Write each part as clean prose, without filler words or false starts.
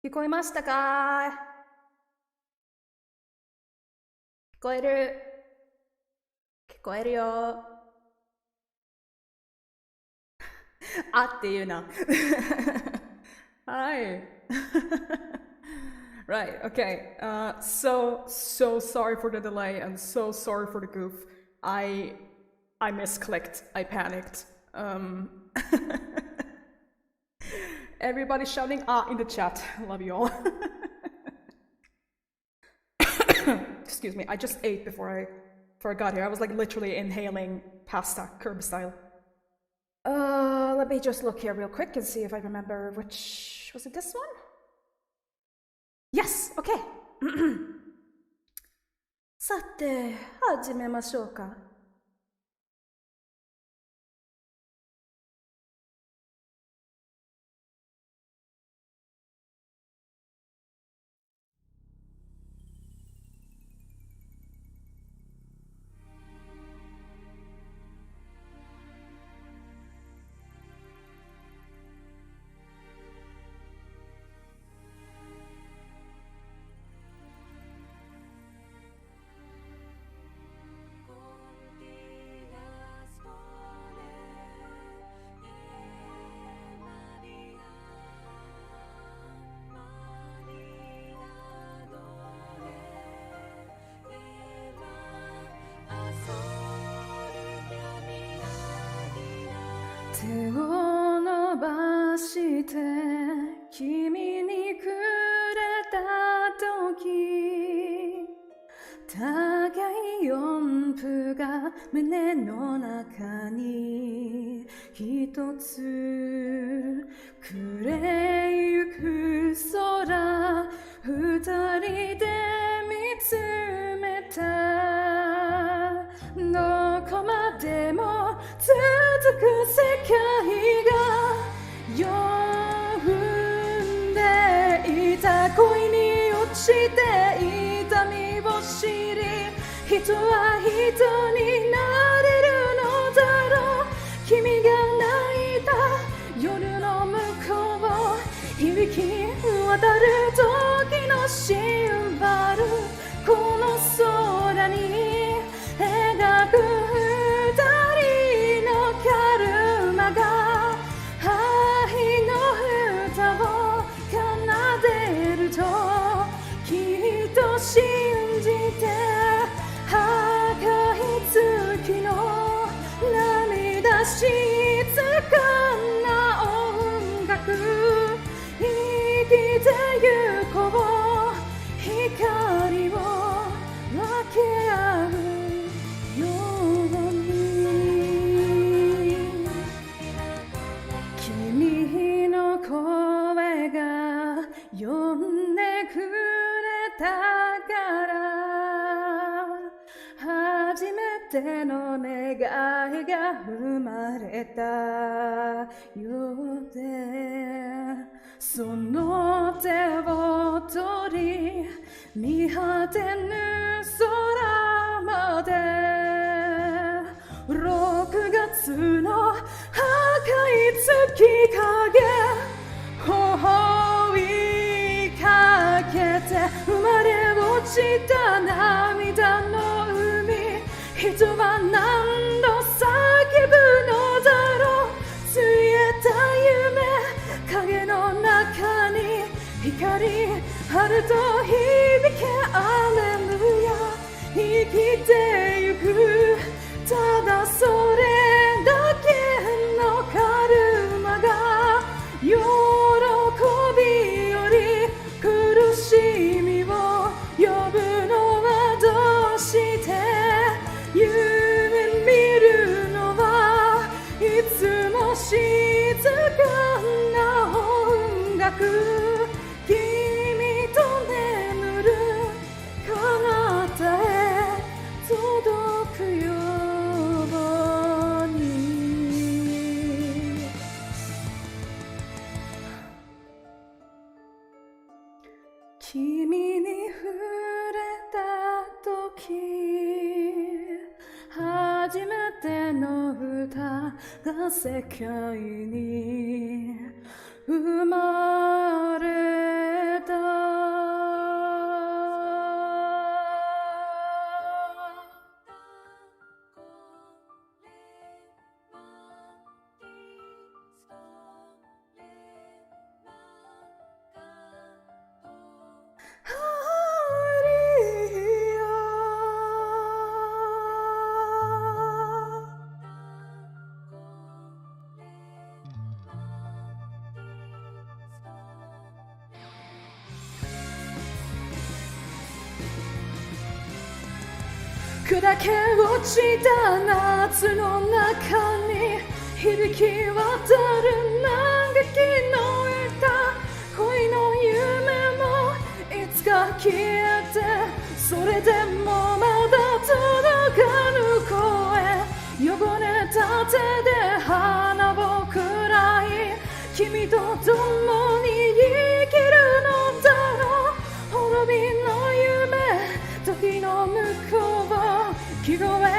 聞こえましたか？聞こえる。聞こえるよ。あっていうな。はい。Right, okay. So sorry for the delay and so sorry for the goof. I I misclicked. I panicked. Everybody shouting ah in the chat. Love you all. Excuse me. I just ate before I got here. I was like literally inhaling pasta, curb style. Let me just look here real quick and see if I remember which was it. This one? Yes. Okay. さて、始めましょうか。手を伸ばして君にくれた時、高い音符が胸の中に一つ暮れゆく空、二人で見つめた。どこまでも続く世界が呼んでいた。恋に落ちて痛みを知り、人は人になれるのだろう。君が泣いた夜の向こう、響き渡る時のシンバル、この空に描く二人のカルマが愛の歌を奏でると、きっと信じて。赤い月の涙静かな音楽、生きてゆこう。光を分け合うように、君の声が呼んでくれたから、初めての願いが生まれたようで、その手を取り見果てぬ空まで、6月の赤い月影追いかけて、生まれ落ちた涙の海、人は何度叫ぶのだろう。ついた夢、影の中に光あると響けアレルヤ。生きてゆく、ただそれだけのカルマが、喜びより苦しみを呼ぶのはどうして。夢見るのはいつも静かな音楽、君と眠る彼方へ届くように。君に触れた時、初めての歌が世界に生まれ砕け落ちた夏の中に響き渡る嘆きの歌、恋の夢もいつか消えて、それでもまだ届かぬ声、汚れた手で花をくらい、君と共に生きるのだろう。滅びの夢、時の向こう聞こえ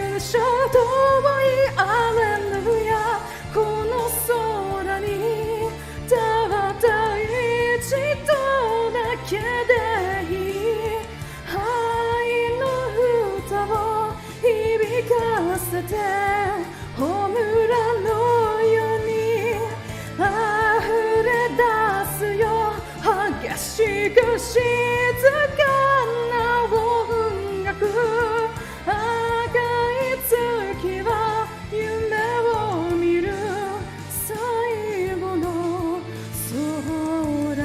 るでしょう。遠いアレルヤ、この空にただ一度だけでいい愛の歌を響かせて、炎のように溢れ出すよ。激しく静かな音楽、赤い月は夢を見る最後の空。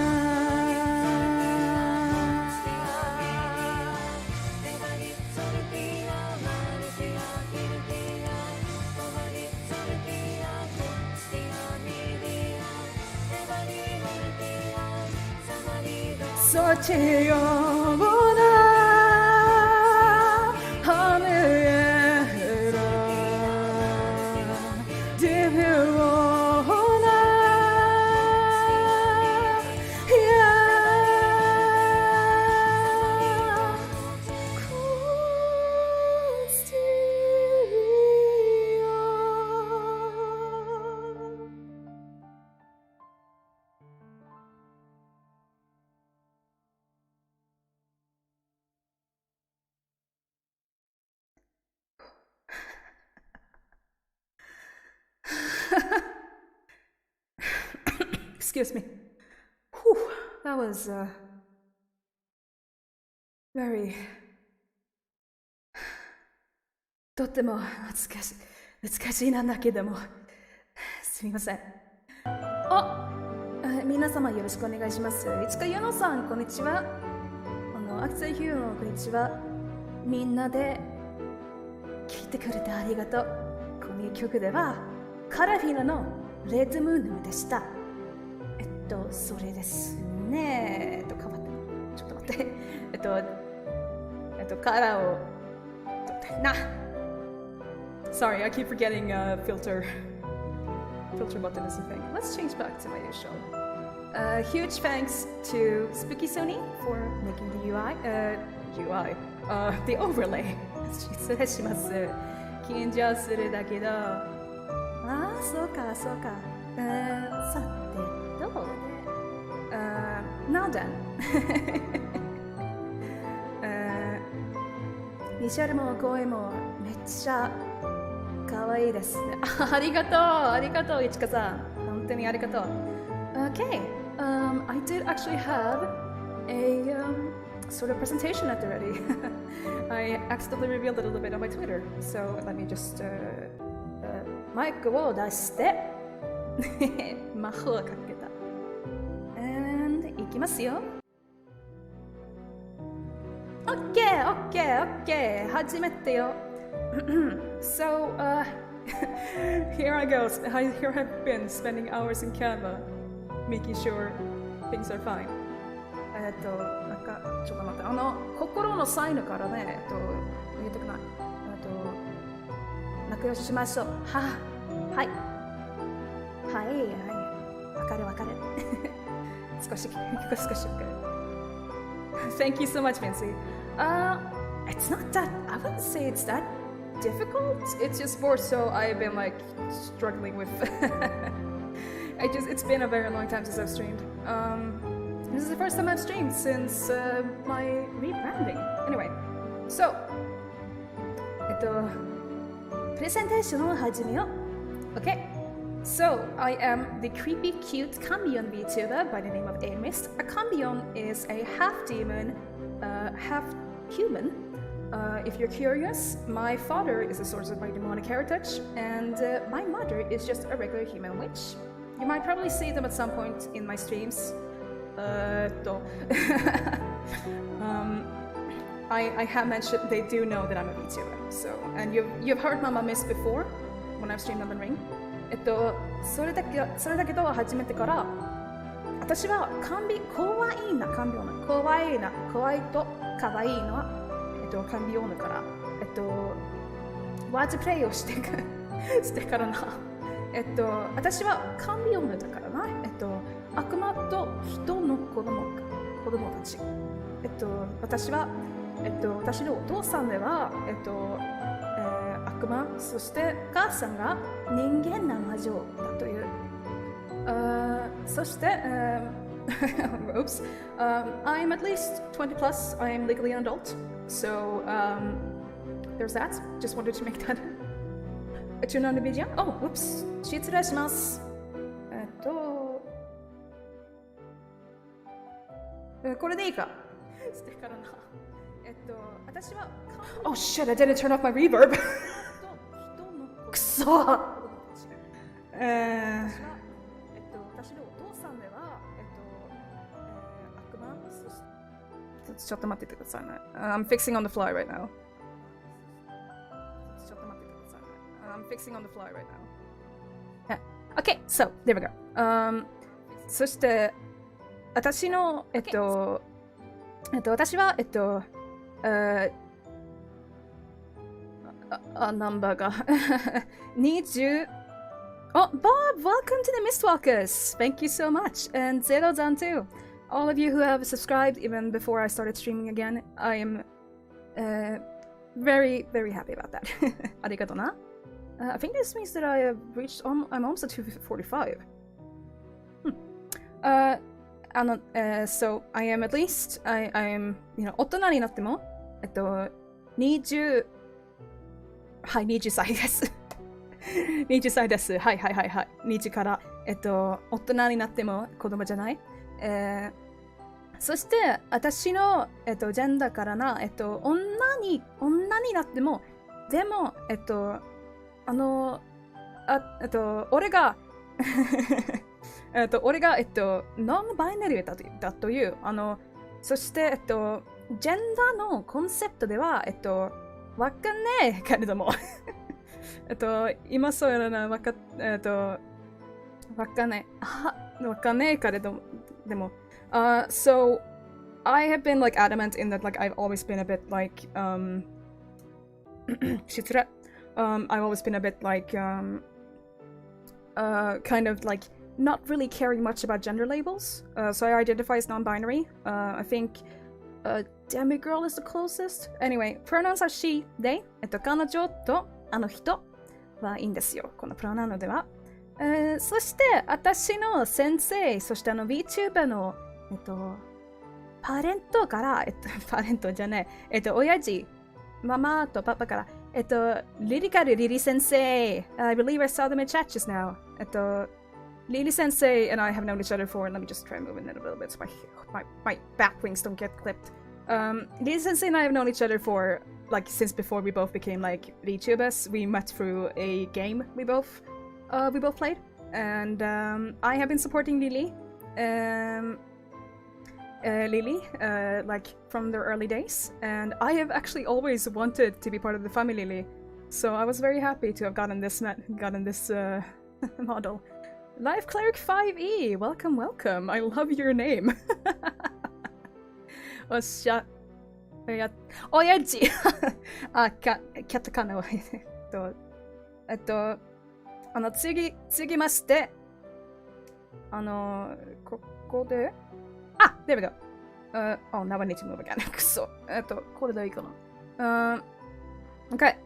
そっちような羽へらデビューをなExcuse me. Whew, that was very とっても難しいなんだけども、すみません。皆様よろしくお願いします。市川優乃さん、こんにちは。アクセルヒューのこんにちは。みんなで聴いてくれてありがとう。この曲ではカラフィナのレッドムーンでした。それですね。変わった。ちょっと待って。カラーをSorry, I keep forgetting filter button is a thing. Let's change back to my new show. Huge thanks to Spooky Sony for making the the overlay. 失礼します。緊張するだけど。そうか。さて。Now then ミシェルも声もめっちゃ可愛いですね。ありがとう、いちかさん。本当にありがとう。Okay, I did actually have a sort of presentation at the ready. I accidentally revealed it a little bit on my Twitter, so let me just マイクを出して魔法をかけた。いきますよ。OK 始めてよ。So, here I go. Here I've been spending hours in Canva making sure things are fine. なんかちょっと待って、心のサインからね、言えてくない。仲良ししましょう。はい。わかる。少し。Thank you so much, Vincy. It's not that, I wouldn't say it's that difficult. It's just more so I've been like struggling with. It's been a very long time since I've streamed. This is the first time I've streamed since my rebranding. Anyway, so, プレゼンテーションを始めよう。Okay. So, I am the creepy, cute Cambion VTuber by the name of Eir Myste. A Cambion is a half-demon, half-human. If you're curious, my father is a source of my demonic heritage, and my mother is just a regular human witch. You might probably see them at some point in my streams. I have mentioned they do know that I'm a VTuber. So, and you've heard Mama Miss before when I've streamed on the ring. それだけど初めてから私は怖いなカンビオーナ怖いと可愛いのはカンビオーナからワードプレイをしてからな私はカンビオーナだからな悪魔と人の子供たち私は私のお父さんでは悪魔そして母さんが人間な魔女だというそして、oops, I'm at least 20 plus. I am legally an adult. So, there's that. Just wanted to make that a tune on the video. Oh, whoops. 失礼します。これでいいかしてからな。私はOh shit, I didn't turn off my reverb. くそちょっと待っててくださいね。I'm fixing on the fly right now. ちょっと待っててくださいね。I'm fixing on the fly right now. Okay, so, there we go. そして、私の、私は、ナンバーが20 Oh, Bob, welcome to the Mistwalkers. Thank you so much. And Zero-san too. All of you who have subscribed even before I started streaming again, I am very, very happy about that. Arigato na. I think this means that I have reached, I'm almost at 245. So I am at least, I am, 大人になっても、20歳です。20歳です。はい。20から、大人になっても子供じゃない。そして、私の、ジェンダーからな、女になっても、でも、俺が、ノンバイナリーだという、そして、ジェンダーのコンセプトでは、わかんねえけれども、今そうやらな、わかんないけれども、でも、so, I have been, like, adamant in that, like, I've always been a bit, like, I've always been a bit, like, kind of, like, not really caring much about gender labels. So I identify as non-binary. I think, demigirl is the closest. Anyway, pronouns are she, they. 彼女とあの人はいいんですよ。このプロナウンでは。そして、私の先生、そして VTuber の、パレントから、パレントじゃねえ、親父、ママとパパから、リリ先生、I believe I saw them in chat just now. Lily Sensei and I have known each other for, let me just try moving it a little bit so my back wings don't get clipped. Lily Sensei and I have known each other for, like, since before we both became, like, VTubers. We met through a game we both played. And I have been supporting Lily. Like, from the early days. And I have actually always wanted to be part of the family Lily. So I was very happy to have gotten this model. Life Cleric 5e! Welcome! I love your name! おっしゃ。親父あ、キャットカナは次まして、ここで、there we go. Oh, now I need to move again. くそ。これでいいかな。Okay.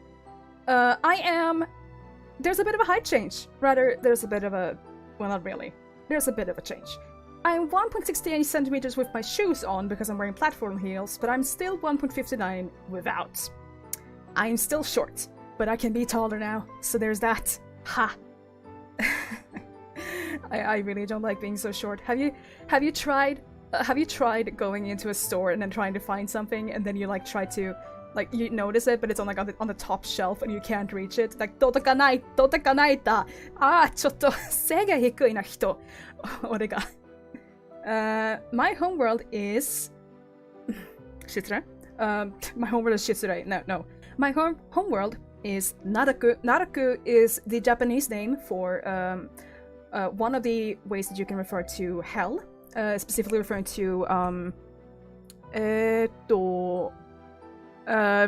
I am... There's a bit of a height change. Rather, there's a bit of a... Well, not really. There's a bit of a change. I'm 1.68 centimeters with my shoes on because I'm wearing platform heels, but I'm still 1.59 without. I'm still short, but I can be taller now, so there's that. Ha! I really don't like being so short. Have you tried going into a store and then trying to find something and then you like try to like you notice it but it's on like on the top shelf and you can't reach it? Like 届かないだ。ちょっと背が低いな人。俺が。My homeworld is 失礼。My homeworld is Shitsurai. No. My homeworld is Naraku. Naraku is the Japanese name for one of the ways that you can refer to hell, specifically referring to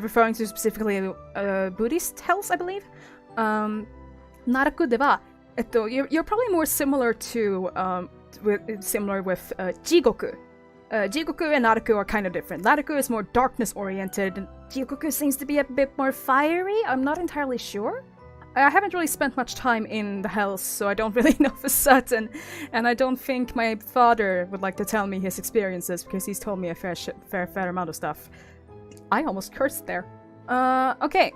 referring to specifically Buddhist hells, I believe. Naraku de wa, you're probably more similar to with Jigoku. Jigoku and Naraku are kind of different. Naraku is more darkness oriented, and Jigoku seems to be a bit more fiery. I'm not entirely sure. I haven't really spent much time in the hells, so I don't really know for certain. And I don't think my father would like to tell me his experiences because he's told me a fair amount of stuff. I almost cursed there. Okay.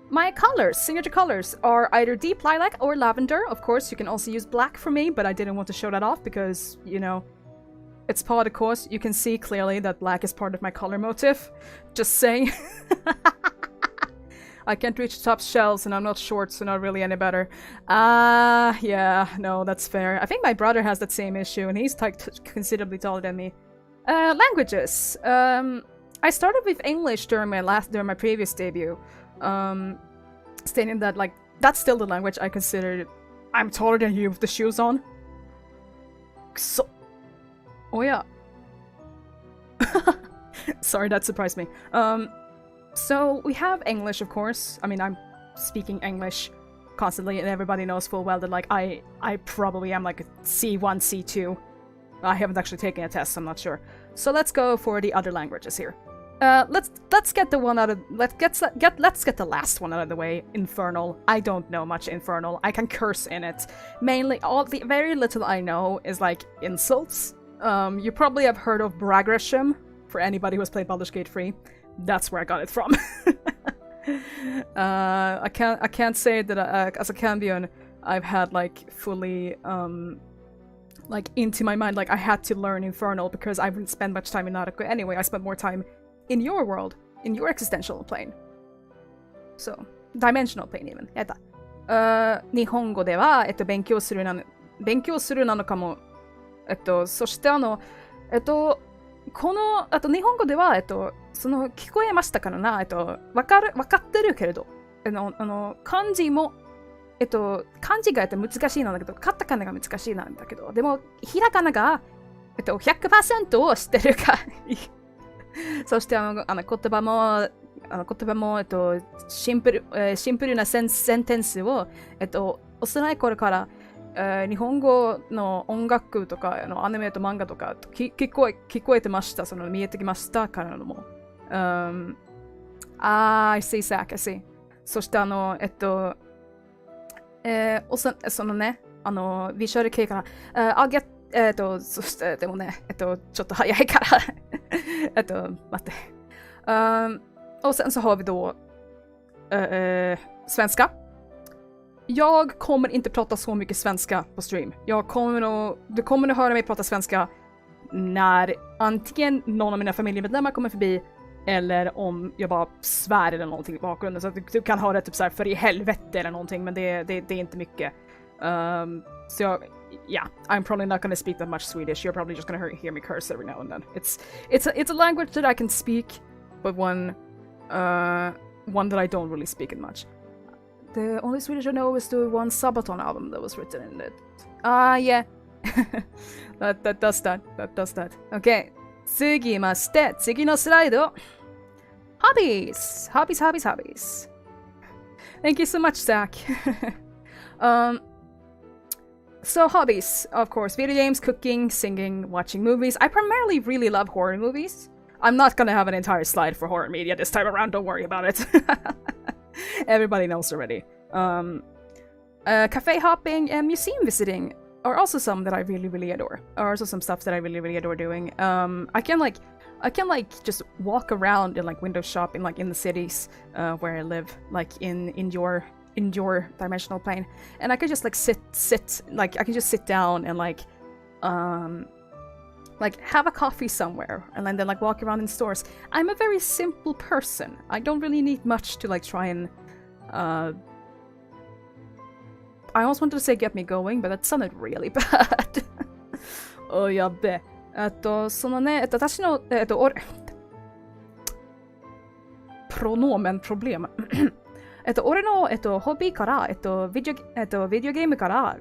My colors, signature colors, are either deep lilac or lavender. Of course, you can also use black for me, but I didn't want to show that off because, you know, it's part of the course. You can see clearly that black is part of my color motif. Just saying. I can't reach the top shelves and I'm not short, so not really any better. Yeah, no, that's fair. I think my brother has that same issue and he's considerably taller than me. Languages. I started with English during my previous debut. Stating that, like, that's still the language I consider. I'm taller than you with the shoes on. So. Oh yeah. Sorry, that surprised me. So we have English, of course. I mean, I'm speaking English constantly, and everybody knows full well that, like, I probably am like a C1, C2. I haven't actually taken a test, so I'm not sure. So let's go for the other languages here. Let's get the one out of let's get the last one out of the way. Infernal. I don't know much Infernal. I can curse in it. Mainly, all the very little I know is like insults. You probably have heard of Bragresham for anybody who has played Baldur's Gate 3. That's where I got it from. I can't say that as a Cambion I've had like fully like into my mind like I had to learn Infernal because I didn't spend much time in Naraku anyway. I spent more time in your world, in your existential plane. So, dimensional plane even. 日本語では、勉強するなのかも。そしてこの、日本語では、その、聞こえましたからな、わかってるけれど、漢字も、漢字が難しいなんだけど、カタカナが難しいなんだけど、でも、ひらがなが、100% を知ってるか。そして言葉もシンプルなセンテンスを幼い頃から日本語の音楽とかアニメと漫画とか聞こえてました。その見えてきましたからのも。I see, Zach, I see. そしてそのねビジュアル系からI'll get såしてでもねちょっと早いから待って。Och sen så har vi då svenska. Jag kommer inte prata så mycket svenska på stream. Du kommer att höra mig prata svenska när antingen någon av mina familjemedlemmar kommer förbi eller om jag bara svär eller någonting i bakgrunden. Så att du kan höra typ så här för i helvete eller någonting, men det är inte mycket. Så yeah, I'm probably not going to speak that much Swedish. You're probably just going to hear me curse every now and then. It's a language that I can speak, but one that I don't really speak in much. The only Swedish I know is the one Sabaton album that was written in it. Yeah. that does that. Okay. 次まして、次のスライド。Hobbies. Thank you so much, Zach. So hobbies, of course, video games, cooking, singing, watching movies. I primarily really love horror movies. I'm not gonna have an entire slide for horror media this time around, don't worry about it. Everybody knows already. Cafe hopping and museum visiting are also some that I really adore. Are also some stuff that I really adore doing. I can just walk around and like window shop in like in the cities where I live, like in your dimensional plane, and I could just like sit like I can just sit down and like have a coffee somewhere and then like walk around in stores. I'm a very simple person. I don't really need much to like try and I almost wanted to say get me going, but that sounded really bad. Oh, やっべ。そのね、私の、pronomenproblem 俺の、ホビーから、ビデオゲームから、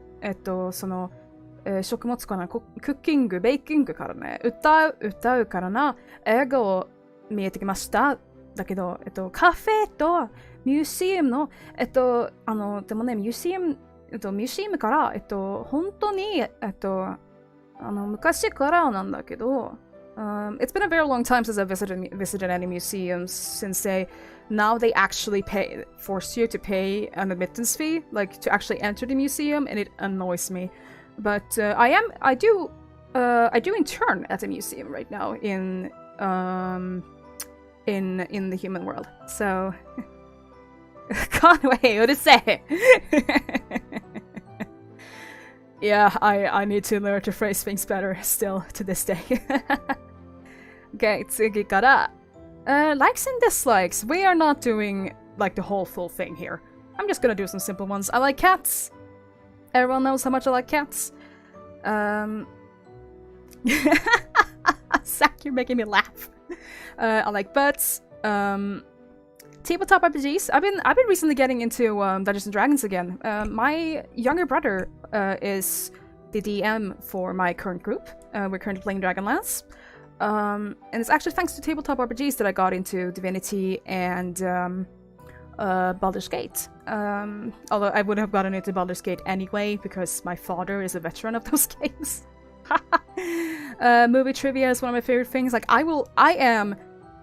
その、食物からクッキング、ベーキングからね、歌うからな、英語を見えてきました。だけど、カフェとミュージアムの、でもね、ミュージアムから、本当に、昔からなんだけど、it's been a very long time since I visited any museums since now they actually force you to pay an admittance fee, like to actually enter the museum, and it annoys me. But I do intern at a museum right now in the human world. So can't wait what to say. Yeah, I need to learn to phrase things better still to this day. Okay, 次から、likes and dislikes. We are not doing like the whole full thing here. I'm just gonna do some simple ones. I like cats. Everyone knows how much I like cats. Zach, you're making me laugh. I like butts. Tabletop RPGs. I've been recently getting into Dungeons and Dragons again. My younger brother is the DM for my current group. We're currently playing Dragonlance. And it's actually thanks to tabletop RPGs that I got into Divinity and Baldur's Gate. Although I would have gotten into Baldur's Gate anyway because my father is a veteran of those games. Movie trivia is one of my favorite things. Like I am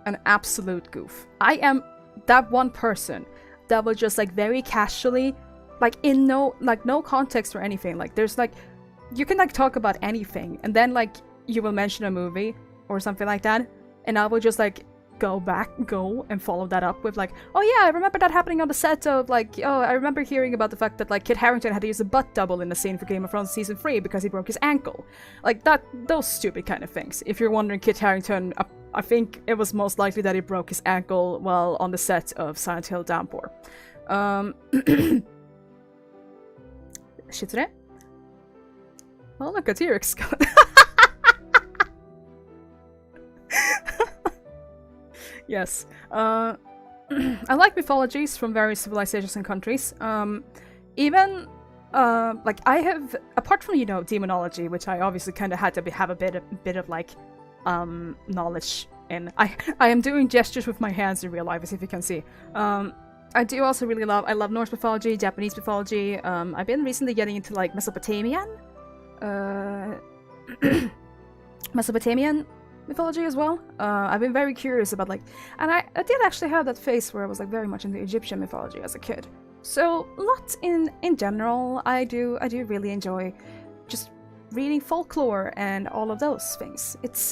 an absolute goof. I am that one person that will just like very casually, like in no context or anything. Like there's like you can like talk about anything and then like you will mention a movie or something like that, and I will just like go and follow that up with like, oh yeah, I remember that happening on the set of like, oh, I remember hearing about the fact that like Kit Harington had to use a butt double in the scene for Game of Thrones season 3 because he broke his ankle. Like that, those stupid kind of things. If you're wondering, Kit Harington, I think it was most likely that he broke his ankle while on the set of Silent Hill Downpour. Shitsure? Oh look, a T-Rex. Yes. I like mythologies from various civilizations and countries. Even like I have, apart from demonology, which I obviously kind of had to have a bit of like knowledge in. I am doing gestures with my hands in real life, as if you can see. I do also really love Norse mythology, Japanese mythology. I've been recently getting into like Mesopotamian mythology as well. I've been very curious about like, and I did actually have that phase where I was like very much into Egyptian mythology as a kid. So lots in general, I do really enjoy just reading folklore and all of those things. It's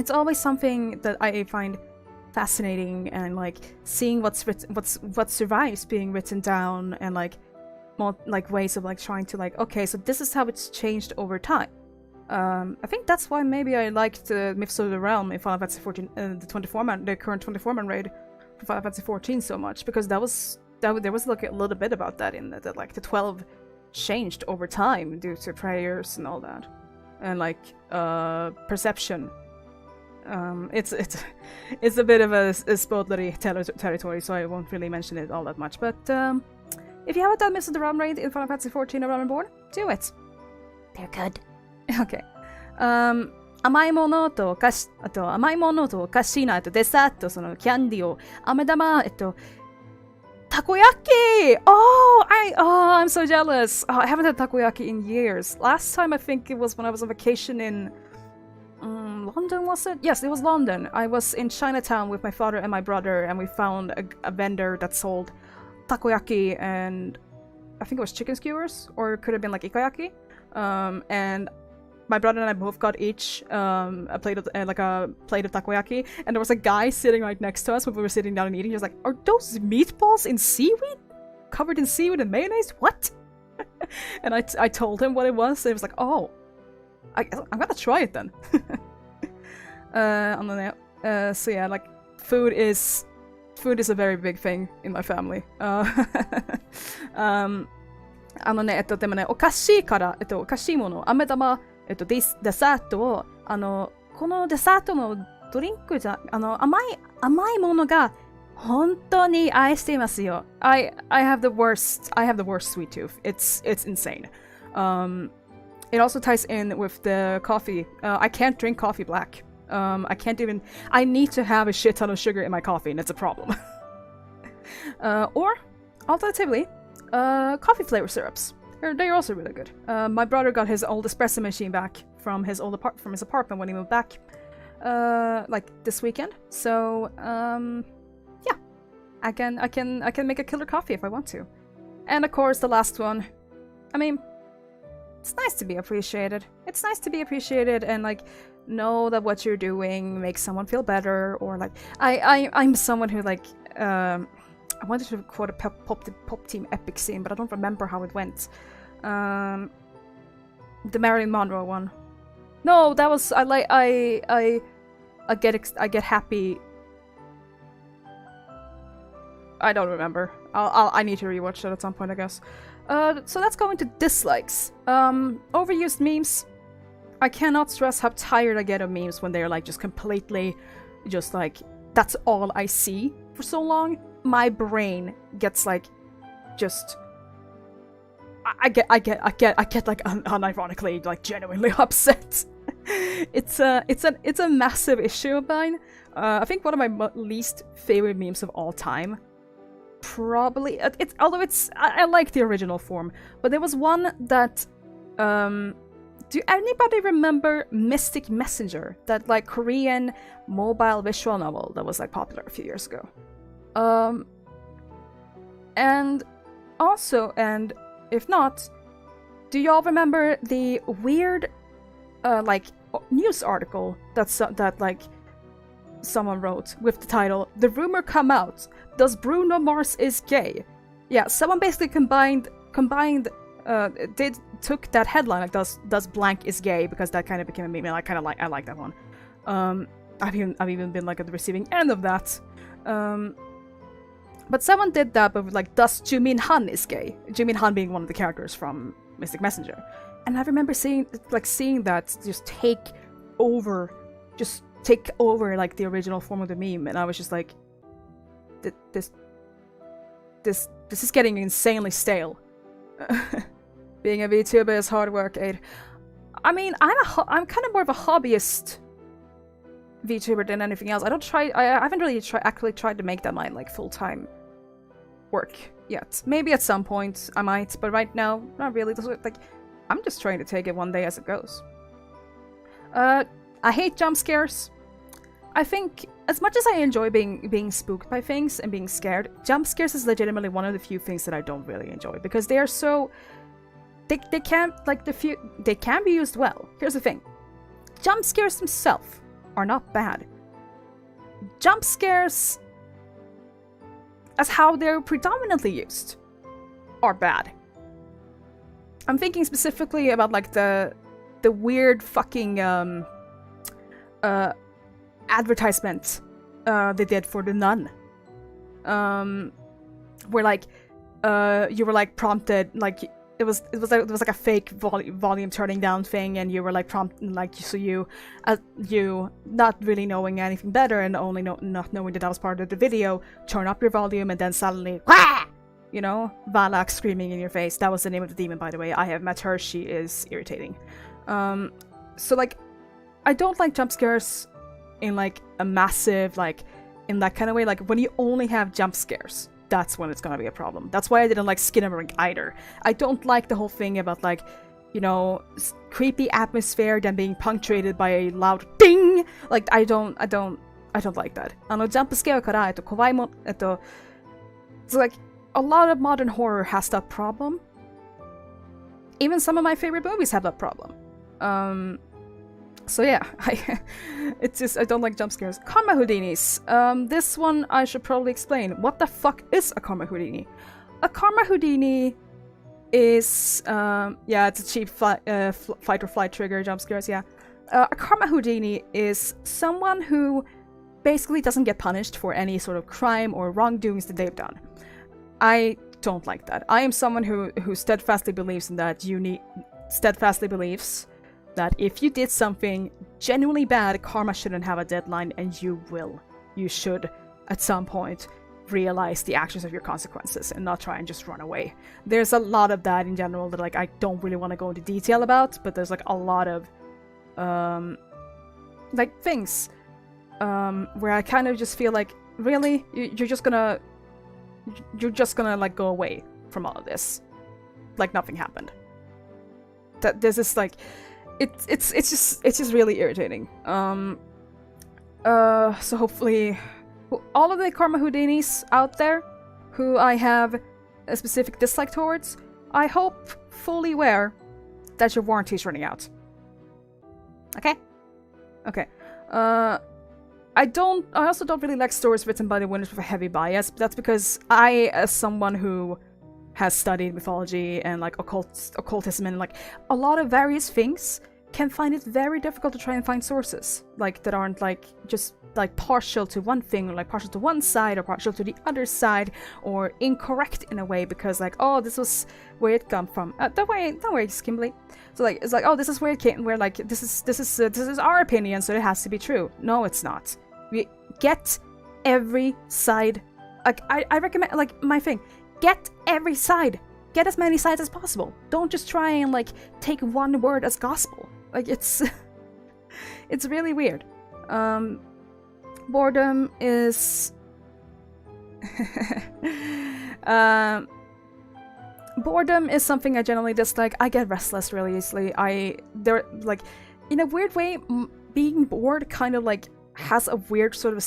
always something that I find fascinating, and like seeing what survives being written down, and like more like ways of like trying to like, okay, so this is how it's changed over time. I think that's why maybe I liked Myths of the Realm in Final Fantasy XIV, the current 24-man raid for Final Fantasy XIV so much, because there was like a little bit about that in that like the 12 changed over time due to prayers and all that, and like perception. It's a bit of a spoilery territory, so I won't really mention it all that much. But if you haven't done Myths of the Realm raid in Final Fantasy XIV or Realm Reborn, do it. They're good. Okay. 甘いものとお菓子、あと甘いものとお菓子のあとデザート、そのキャンディーを飴玉、takoyaki! I'm so jealous. I haven't had takoyaki in years. Last time I think it was when I was on vacation in London, was it? Yes, it was London. I was in Chinatown with my father and my brother, and we found a vendor that sold takoyaki and I think it was chicken skewers, or it could have been like ikayaki. And my brother and I both got each a plate of takoyaki, and there was a guy sitting right next to us when we were sitting down and eating. He was like, "Are those meatballs in seaweed? Covered in seaweed and mayonnaise? What?" And I told him what it was, and he was like, "Oh, I'm gonna try it then." So yeah, like food is a very big thing in my family. でもね、お菓子から、お菓子もの、飴玉、デザートを、このデザートのドリンクじゃ、甘いものが本当に愛していますよ。I have the worst sweet tooth. It's insane. It also ties in with the coffee. I can't drink coffee black. I need to have a shit ton of sugar in my coffee, and it's a problem. Or, alternatively, coffee flavor syrups. They're also really good. My brother got his old espresso machine back from his apartment when he moved back, like this weekend. So, yeah, I can make a killer coffee if I want to. And of course, the last one. I mean, it's nice to be appreciated. It's nice to be appreciated and like know that what you're doing makes someone feel better, or like I'm someone who like I wanted to quote a pop team epic scene, but I don't remember how it went. The Marilyn Monroe one. No, that was I get happy. I don't remember. I need to rewatch that at some point, I guess. So let's go into dislikes. Overused memes. I cannot stress how tired I get of memes when they're like just completely, just like that's all I see for so long. My brain gets like, just. I get like unironically like genuinely upset. It's a massive issue of mine. I think one of my least favorite memes of all time. Probably I like the original form, but there was one that do anybody remember Mystic Messenger, that like Korean mobile visual novel that was like popular a few years ago? And if not, do y'all remember the weird like news article that like someone wrote with the title "The rumor come out, does Bruno Mars is gay?" Yeah, someone basically took that headline like does blank is gay, because that kind of became a meme, and I like that one. I've even been like at the receiving end of that. But someone did that, but like, does Jimin Han is gay? Jimin Han being one of the characters from Mystic Messenger. And I remember seeing that just take over like the original form of the meme, and I was just like, this is getting insanely stale. Being a VTuber is hard work, Eir. I mean, I'm kind of more of a hobbyist VTuber than anything else. I haven't really actually tried to make that my like full-time work yet. Maybe at some point I might, but right now, not really. Like, I'm just trying to take it one day as it goes. I hate jump scares. I think, as much as I enjoy being spooked by things and being scared, jump scares is legitimately one of the few things that I don't really enjoy, because they are so... They can be used well. Here's the thing. Jump scares themselves are not bad. Jump scares, as how they're predominantly used, are bad. I'm thinking specifically about like the weird fucking advertisement they did for the Nun, where like you were like prompted, like it was like a fake volume turning down thing, and you were like prompted, like, so you not really knowing anything better and only not knowing that was part of the video, turn up your volume, and then suddenly, Wah! You know, Valak screaming in your face. That was the name of the demon, by the way. I have met her. She is irritating. So like, I don't like jump scares in like a massive, like, in that kind of way. Like, when you only have jump scares, that's when it's gonna be a problem. That's why I didn't like Skinnamarink either. I don't like the whole thing about like, you know, creepy atmosphere then being punctuated by a loud ding. Like, I don't like that. Jump scare kara kowai mo it's like a lot of modern horror has that problem. Even some of my favorite movies have that problem. So yeah, it's just, I don't like jump scares. Karma Houdinis. This one I should probably explain. What the fuck is a Karma Houdini? A Karma Houdini is, yeah, it's a cheap fight or flight trigger jump scares, yeah. A Karma Houdini is someone who basically doesn't get punished for any sort of crime or wrongdoings that they've done. I don't like that. I am someone who steadfastly believes in that. Steadfastly believes that if you did something, genuinely bad, karma shouldn't have a deadline, and you should, at some point, realize the actions of your consequences and not try and just run away. There's a lot of that in general that like I don't really want to go into detail about, but there's like a lot of like things where I kind of just feel like, really, you're just gonna like go away from all of this like nothing happened. That this is like it's just really irritating. So hopefully all of the Karma Houdinis out there who I have a specific dislike towards, I hope fully aware that your warranty is running out. Okay? Okay. I also don't really like stories written by the winners with a heavy bias, but that's because I, as someone who has studied mythology and like occultism and like a lot of various things, can find it very difficult to try and find sources like that aren't like just like partial to one thing, or like partial to one side or partial to the other side, or incorrect in a way because like, oh, this was where it come from. Don't worry, Kimberly. So like it's like, oh, this is where it came. Where like this is our opinion, so it has to be true. No, it's not. We get every side. Like I recommend, like my thing, get every side. Get as many sides as possible. Don't just try and like take one word as gospel. Like it's it's really weird. Boredom is boredom is something I generally dislike. I get restless really easily. There like in a weird way, being bored kind of like has a weird sort of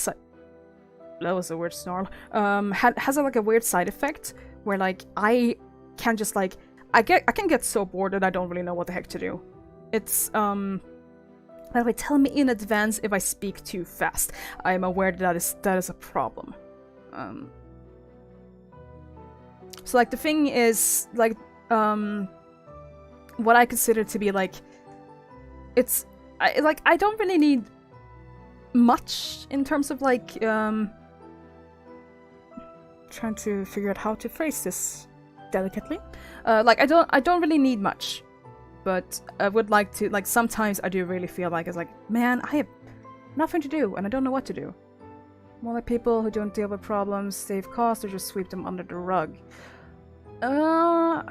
that was a weird snarl. Has like a weird side effect where like I can just like I can get so bored that I don't really know what the heck to do. It's by the way, tell me in advance if I speak too fast. I am aware that is a problem. So like the thing is like what I consider to be like I don't really need much in terms of like trying to figure out how to phrase this delicately. Like I don't really need much. But I would like to, like, sometimes I do really feel like it's like, man, I have nothing to do and I don't know what to do. More like people who don't deal with problems, save costs, or just sweep them under the rug. I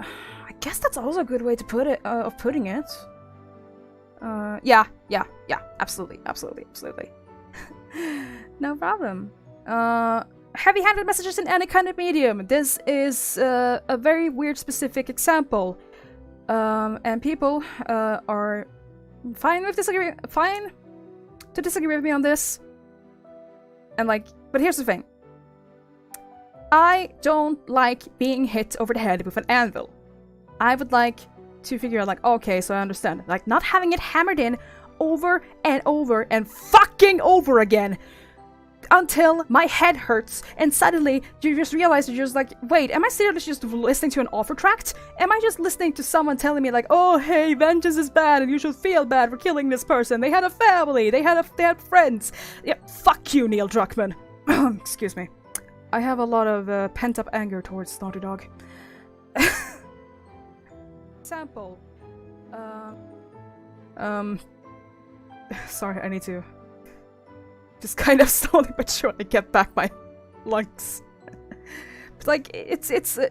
guess that's also a good way to put it, of putting it. Yeah, absolutely. No problem. Heavy-handed messages in any kind of medium. This is a very weird specific example. And people are fine to disagree with me on this. And like, but here's the thing. I don't like being hit over the head with an anvil. I would like to figure out like, okay, so I understand. Like not having it hammered in over and fucking over again until my head hurts, and suddenly you just realize you're just like, wait, am I seriously just listening to an offer tract? Am I just listening to someone telling me like, oh hey, vengeance is bad and you should feel bad for killing this person, they had a family, they had friends. Yeah, fuck you, Neil Druckmann. Excuse me. I have a lot of pent-up anger towards Naughty Dog. Example. Sorry, I need to just kind of slowly but surely get back my lungs. But like, it's a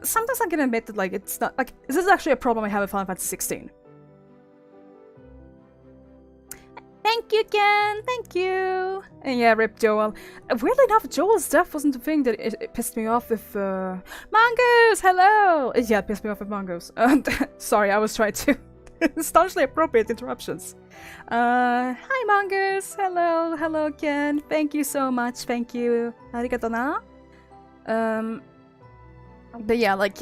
sometimes I can admit that like it's not like this is actually a problem I have with Final Fantasy 16. Thank you, Ken. Thank you. And yeah, rip Joel. Weirdly enough, Joel's death wasn't the thing that it pissed me off with Mongoose. Hello. Yeah, it pissed me off with Mongoose. Sorry, I was trying to astonishingly appropriate interruptions. Hi Mongoose. Hello again. Thank you so much. Thank you. Arigato na. But yeah, like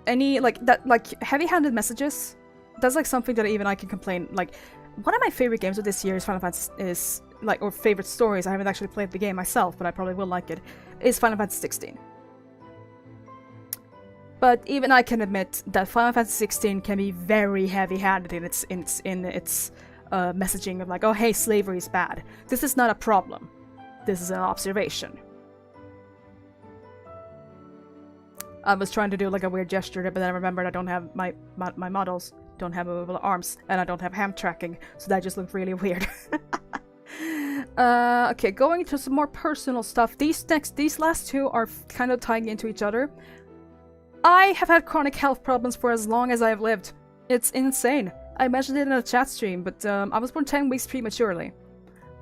any like that, like heavy-handed messages. That's like something that even I can complain. Like one of my favorite games of this year is Final Fantasy is like, or favorite stories. I haven't actually played the game myself, but I probably will like it. Is Final Fantasy 16. But even I can admit that Final Fantasy 16 can be very heavy-handed in its messaging of like, oh hey, slavery is bad. This is not a problem. This is an observation. I was trying to do like a weird gesture, but then I remembered I don't have my models. don't have movable arms, and I don't have hand tracking, so that just looked really weird. Okay, going into some more personal stuff. These last two are kind of tying into each other. I have had chronic health problems for as long as I have lived. It's insane. I mentioned it in a chat stream, but I was born 10 weeks prematurely.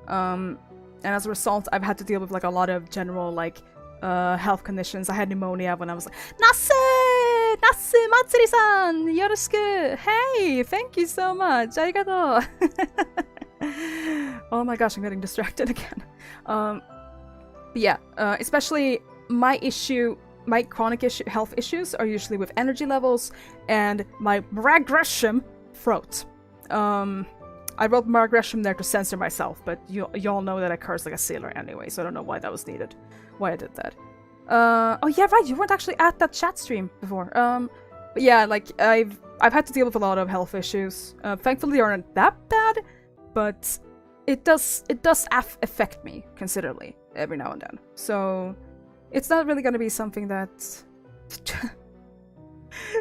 And as a result, I've had to deal with like a lot of general like health conditions. I had pneumonia when I was like, Nasu Matsuri-san! Yoroshiku! Hey! Thank you so much! Arigato! Oh my gosh, I'm getting distracted again. But yeah, especially my chronic health issues are usually with energy levels and my Gresham throat. I wrote Gresham there to censor myself, but y'all know that I curse like a sailor anyway, so I don't know why that was needed. Why I did that. Oh yeah, right, you weren't actually at that chat stream before. But yeah, like, I've had to deal with a lot of health issues. Thankfully they aren't that bad, but it does affect me considerably every now and then. So it's not really gonna be something that...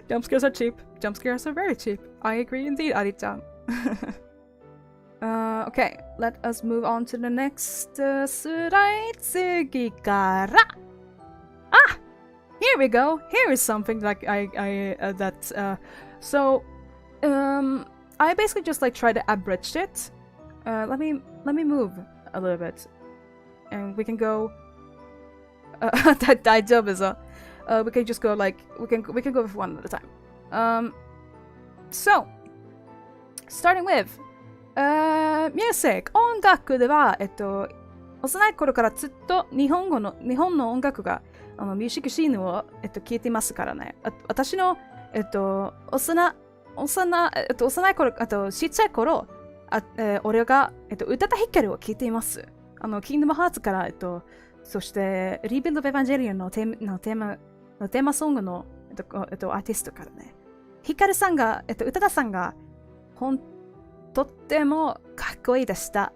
Jump scares are cheap. Jump scares are very cheap. I agree indeed, Ari-chan. Okay, let us move on to the next slide. Tsugikara. Ah! Here we go. Here is something like I basically just like try to abridge it. Let me move a little bit, and we can go. That job is we can just go like we can go with one at a time. So starting with music 音楽では幼い頃からずっと日本の音楽がミュージックシーンを聴いていますからね。私の幼い頃ちっちゃい頃俺が宇多田ヒカルを聴いています。キングダムハーツからそしてリビルド・エヴァンジェリオンのテーマソングのアーティストからね。ヒカルさんが宇多田さんがとってもかっこいいでした。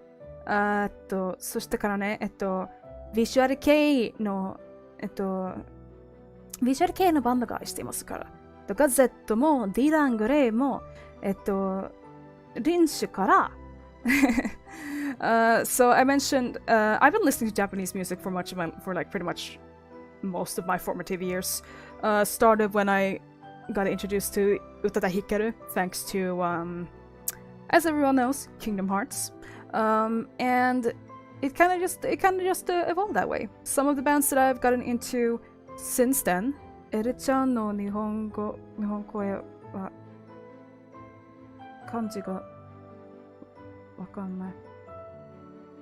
そしてからね、ビジュアル系のバンドがしていますから。ガゼットも、ディラン・グレイも、リンシュから、so I mentioned, I've been listening to Japanese music for like pretty much most of my formative years. Started when I got introduced to Utada Hikaru, thanks to, as everyone knows, Kingdom Hearts. And it kind of just evolved that way. Some of the bands that I've gotten into since then, エルちゃんの日本声は漢字がわかんない。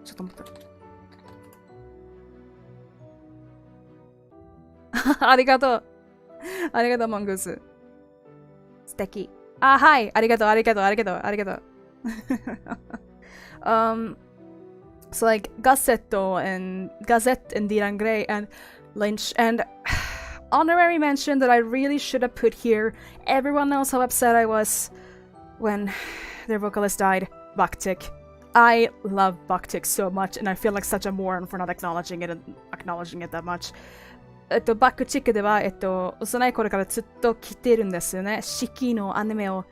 ちょっと待って。ありがとう。ありがとう、モングース。素敵。あ、はい。ありがとう。So like Gazette and Dylan Gray and Lynch and honorary mention that I really should have put here. Everyone knows how upset I was when their vocalist died. Baktik. I love Baktik so much, and I feel like such a moron for not acknowledging it that much. バックチックでは、幼い頃からずっと着てるんですよね。四季のアニメの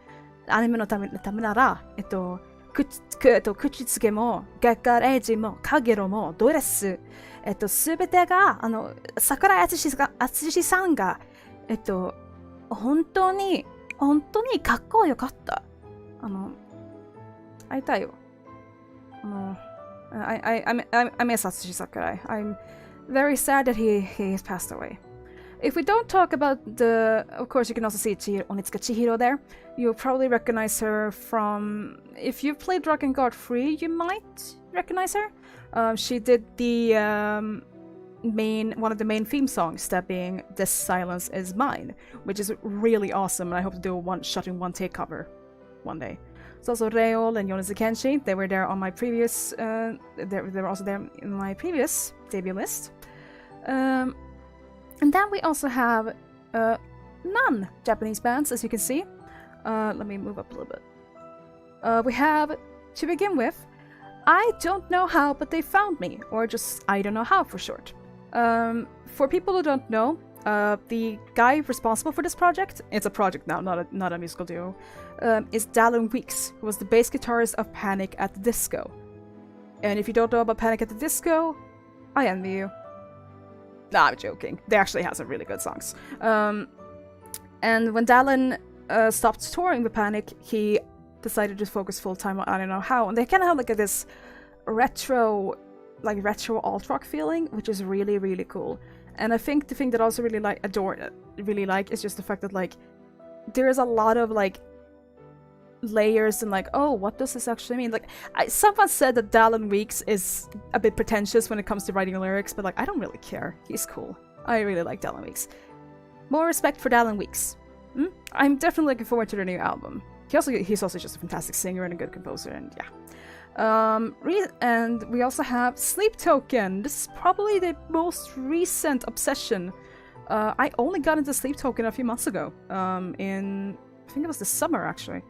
ためなら、口つけも、学科レジも、かげろも、ドレス、すべてが、桜井敦さんが、本当にかっこよかった。会いたいよ。I miss Atsushi Sakurai. I'm very sad that he has passed away. If we don't talk about of course you can also see Onitsuka Chihiro there. You'll probably recognize her from, if you've played Dragon Guard 3, you might recognize her. She did the one of the main theme songs, that being This Silence Is Mine, which is really awesome, and I hope to do a shot in one take cover one day. It's also Reol and Yonezu Kenshi. They were there on my previous they were also there in my previous debut list. And then we also have non-Japanese bands, as you can see. Let me move up a little bit. We have, to begin with, I Don't Know How But They Found Me, or just I Don't Know How for short. For people who don't know, The guy responsible for this project, it's a project now, not a musical duo, is Dallin Weeks, who was the bass guitarist of Panic at the Disco. And if you don't know about Panic at the Disco, I envy you. Nah, I'm joking. They actually have some really good songs. And when Dallin stopped touring with Panic, he decided to focus full-time on I Don't Know How. And they kind of have like this retro alt rock feeling, which is really, really cool. And I think the thing that I also really like is just the fact that like there is a lot of like layers and like, oh, what does this actually mean? Like someone said that Dallin Weeks is a bit pretentious when it comes to writing lyrics, but like I don't really care. He's cool. I really like Dallin Weeks. More respect for Dallin Weeks. I'm definitely looking forward to their new album. He's also just a fantastic singer and a good composer, and yeah. And we also have Sleep Token. This is probably the most recent obsession. I only got into Sleep Token a few months ago. I think it was this summer actually.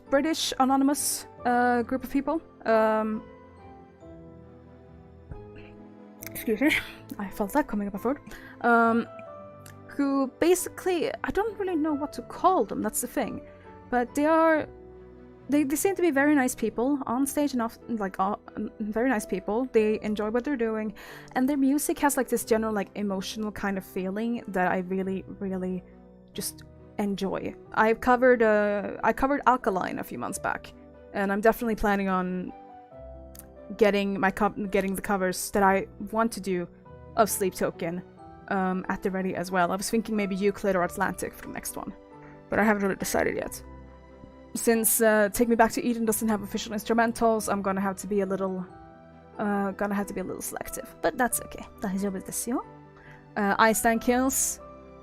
British anonymous group of people. Excuse me, I felt that coming up my throat. Who basically, I don't really know what to call them. That's the thing, but they seem to be very nice people on stage and off, like very nice people. They enjoy what they're doing, and their music has like this general like emotional kind of feeling that I really, really just enjoy. I covered Alkaline a few months back, and I'm definitely planning on getting the covers that I want to do of Sleep Token at the ready as well. I was thinking maybe Euclid or Atlantic for the next one, but I haven't really decided yet. Since Take Me Back to Eden doesn't have official instrumentals, I'm gonna have to be a little selective, but that's okay. Einstein Kills.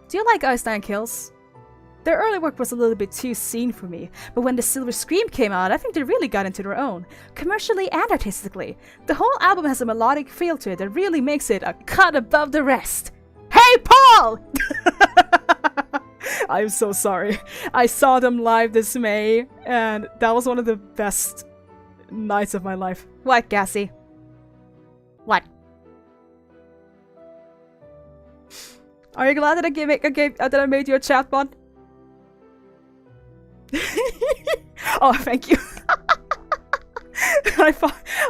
Do you like Einstein Kills? Their early work was a little bit too scene for me, but when The Silver Scream came out, I think they really got into their own, commercially and artistically. The whole album has a melodic feel to it that really makes it a cut above the rest. Hey, Paul! I'm so sorry. I saw them live this May, and that was one of the best nights of my life. What, Gassy? What? Are you glad that I made you a chatbot? Oh, thank you.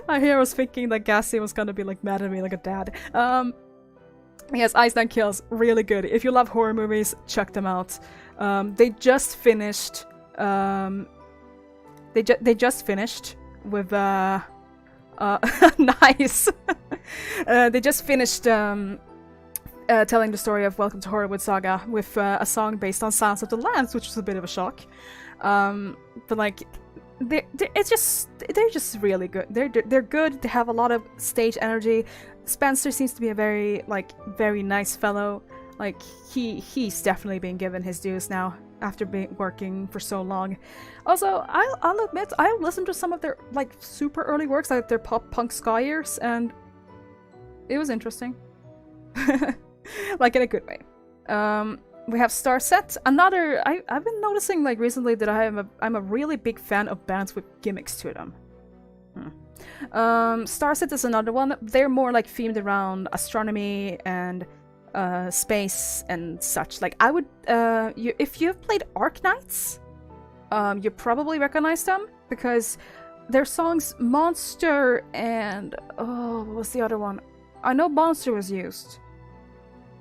I was thinking that Gassy was gonna be like mad at me like a dad. Yes, Einstein Kills, really good. If you love horror movies, check them out. They just finished. They just finished with nice. They just finished telling the story of Welcome to Horrorwood Saga with a song based on Silence of the Lambs, which was a bit of a shock. But like, they're just really good. They're good. They have a lot of stage energy. Spencer seems to be a very nice fellow. Like he's definitely being given his dues now after working for so long. Also, I'll admit I listened to some of their like super early works, like their pop punk ska years, and it was interesting, like in a good way. We have Starset. I've been noticing like recently that I'm a really big fan of bands with gimmicks to them. Starset is another one. They're more like themed around astronomy and space and such. Like I would, if you've played Arknights, you probably recognize them because their songs Monster and what was the other one? I know Monster was used.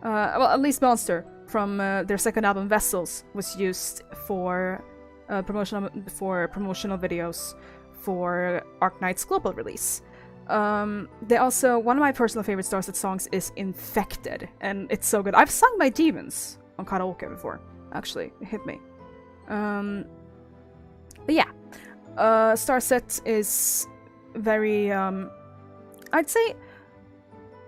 Well, at least Monster from their second album Vessels was used for promotional videos for Arknight's global release. They also, one of my personal favorite Starset songs is Infected, and it's so good. I've sung My Demons on karaoke before, actually. It hit me. But yeah, Starset is very, I'd say,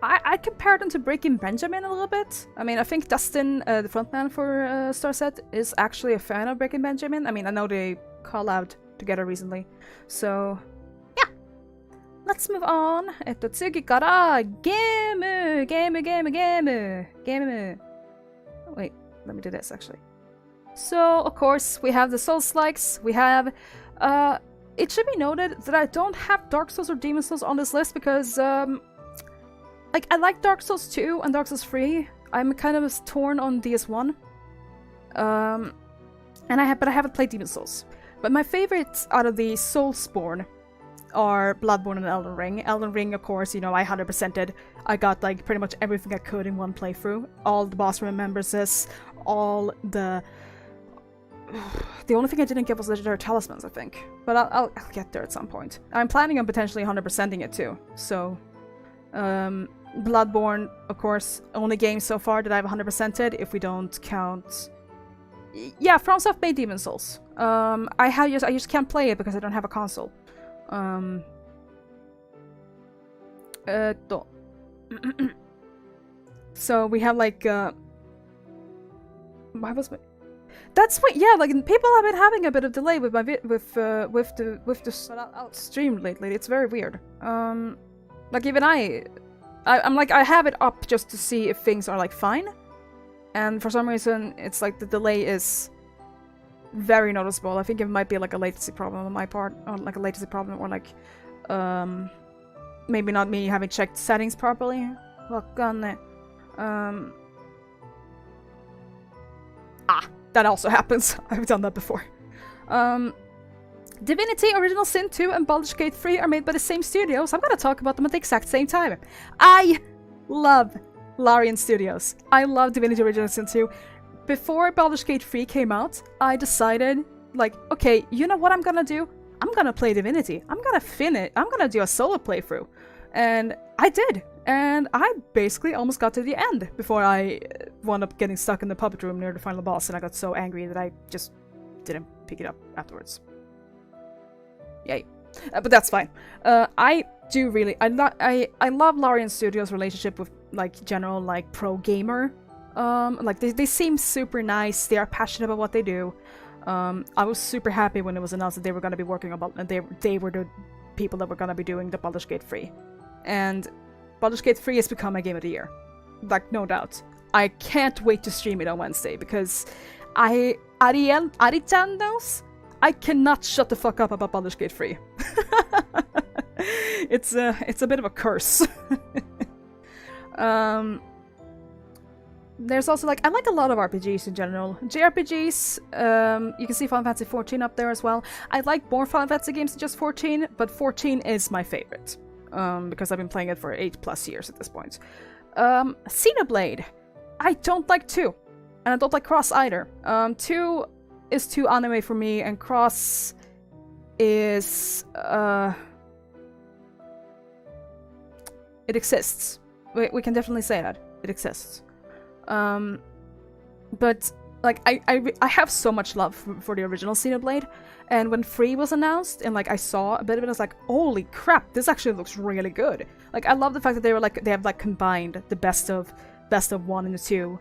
I compare them to Breaking Benjamin a little bit. I mean, I think Dustin, the frontman for Starset, is actually a fan of Breaking Benjamin. I mean, I know they collabed together recently. So, yeah. Let's move on. Tsugi kara game. Wait, let me do this actually. So, of course, we have the Souls-likes. We have, it should be noted that I don't have Dark Souls or Demon Souls on this list because, like, I like Dark Souls 2 and Dark Souls 3. I'm kind of torn on DS1. But I haven't played Demon Souls. But my favorites out of the Soulsborne are Bloodborne and Elden Ring. Elden Ring, of course, you know, I 100%ed. I got like pretty much everything I could in one playthrough. All the boss remembrances, all the... The only thing I didn't get was legendary talismans, I think. But I'll get there at some point. I'm planning on potentially 100%ing it too. So, Bloodborne, of course, only game so far that I've 100%ed, if we don't count... Yeah, FromSoft made Demon Souls. I just can't play it because I don't have a console. So we have like why was my... That's what, yeah, like people have been having a bit of delay with my with the stream lately. It's very weird. Like even I'm like, I have it up just to see if things are like fine, and for some reason it's like the delay is very noticeable. I think it might be like a latency problem on my part, or like a latency problem, or like maybe not me having checked settings properly. That also happens. I've done that before. Divinity, Original Sin 2, and Baldur's Gate 3 are made by the same studio, so I'm gonna talk about them at the exact same time. I love Larian Studios. I love Divinity Original Sin 2. Before Baldur's Gate 3 came out, I decided, like, okay, you know what I'm gonna do? I'm gonna play Divinity. I'm gonna do a solo playthrough. And I did. And I basically almost got to the end before I wound up getting stuck in the puppet room near the final boss, and I got so angry that I just didn't pick it up afterwards. Yay. But that's fine. I love Larian Studios' relationship with, like, general, like, pro gamer. Like, they seem super nice. They are passionate about what they do. I was super happy when it was announced that they were going to be working on, they were the people that were going to be doing the Baldur's Gate 3. And Baldur's Gate 3 has become my game of the year. Like, no doubt. I can't wait to stream it on Wednesday, because Ari-chan knows I cannot shut the fuck up about Baldur's Gate 3. It's a bit of a curse. There's also, like, I like a lot of RPGs in general. JRPGs, you can see Final Fantasy 14 up there as well. I like more Final Fantasy games than just 14, but 14 is my favorite. Because I've been playing it for 8+ years at this point. Xenoblade. I don't like 2. And I don't like Cross either. 2 is too anime for me, and Cross is... It exists. We can definitely say that. It exists. But, like, I have so much love for the original Xenoblade, and when 3 was announced, and, like, I saw a bit of it, I was like, holy crap, this actually looks really good. Like, I love the fact that they have, like, combined the best of 1 and the 2,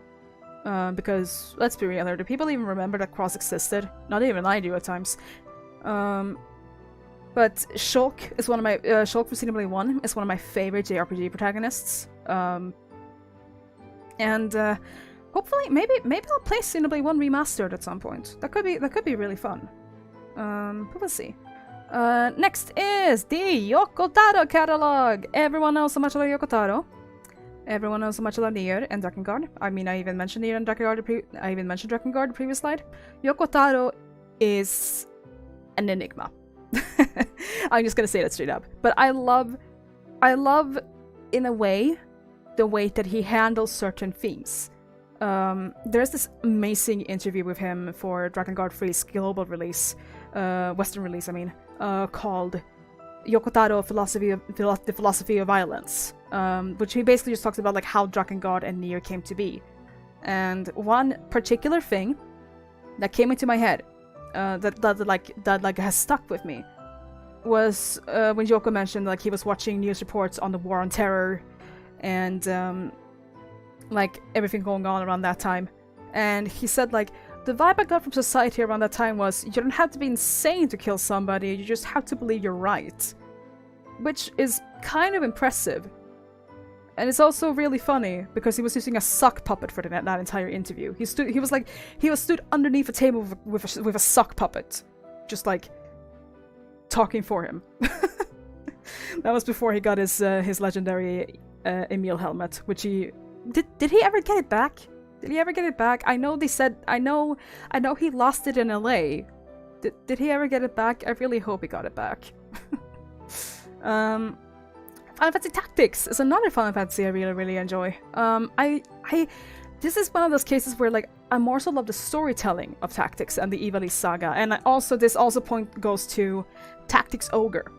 because, let's be real here, do people even remember that Cross existed? Not even I do at times. But Shulk is one of my, Shulk from Xenoblade 1 is one of my favorite JRPG protagonists. And hopefully, maybe I'll play Xenoblade 1 Remastered at some point. That could be really fun. But we'll see. Next is the Yoko Taro catalog. Everyone knows so much about Yoko Taro. Everyone knows so much about Nier and Drakengard. I mean, I even mentioned Nier and Drakengard. I even mentioned Drakengard the previous slide. Yoko Taro is an enigma. I'm just gonna say that straight up. But I love, in a way, the way that he handles certain themes. There's this amazing interview with him for Drakengard 3's global release, Western release, I mean, called Yoko Taro, The Philosophy of Violence, which he basically just talks about, like, how Drakengard and Nier came to be. And one particular thing that came into my head, that has stuck with me, was when Yoko mentioned, like, he was watching news reports on the War on Terror, and like, everything going on around that time. And he said, like, the vibe I got from society around that time was, you don't have to be insane to kill somebody, you just have to believe you're right. Which is kind of impressive. And it's also really funny, because he was using a sock puppet for that entire interview. He was stood underneath a table with a sock puppet. Just, like, talking for him. That was before he got his legendary Emil helmet, which he did he ever get it back? Did he ever get it back? I know they said, I know he lost it in LA. Did he ever get it back? I really hope he got it back. Final Fantasy Tactics is another Final Fantasy I really enjoy. This is one of those cases where like I more so love the storytelling of Tactics and the Ivalice saga, and this also goes to Tactics Ogre,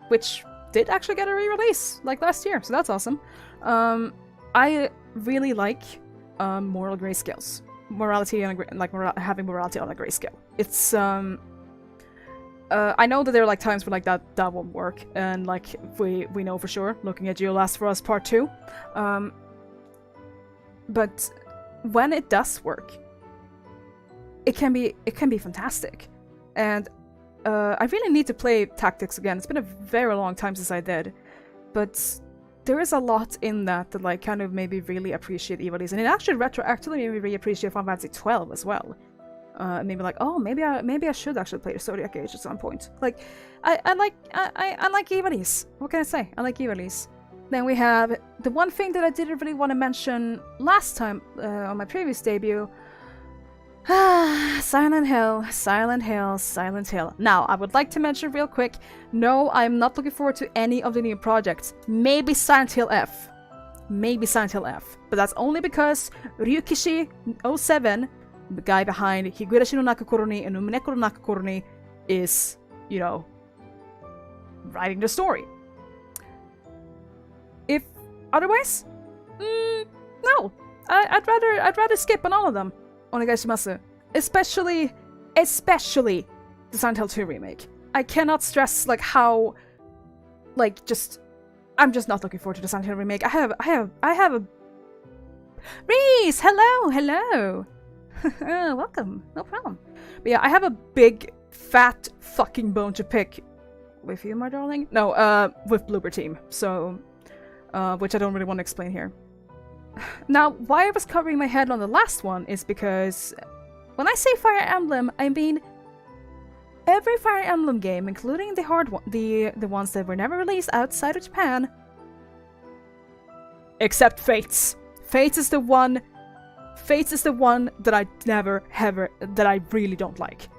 which did actually get a re-release like last year, so that's awesome. I really like moral grayscales, morality and having morality on a grayscale. It's I know that there are like times where like that won't work, and like we know for sure looking at You Last for Us Part 2. But when it does work, it can be fantastic. And I really need to play Tactics again. It's been a very long time since I did, but there is a lot in that like kind of made me really appreciate Ivalice, and it actually retroactively made me really appreciate Final Fantasy 12 as well. Maybe like, oh, maybe I should actually play the Zodiac Age at some point. Like, I like Ivalice. What can I say? I like Ivalice. Then we have the one thing that I didn't really want to mention last time on my previous debut. Silent Hill. Now, I would like to mention real quick, no, I'm not looking forward to any of the new projects. Maybe Silent Hill F. But that's only because Ryukishi07, the guy behind Higurashi no Nakakoroni and Umineko no Nakakoroni, is, you know, writing the story. If otherwise, no, I'd rather skip on all of them. Onegaishimasu. Especially the Silent Hill 2 remake. I cannot stress like how, like, I'm just not looking forward to the Silent Hill remake. I have a Reese. Hello. Welcome. No problem. But yeah, I have a big fat fucking bone to pick with you, my darling. No, with Bloober Team. So, which I don't really want to explain here. Now, why I was covering my head on the last one is because when I say Fire Emblem, I mean every Fire Emblem game, including the hard one, the ones that were never released outside of Japan, except Fates. Fates is the one that I never ever that I really don't like.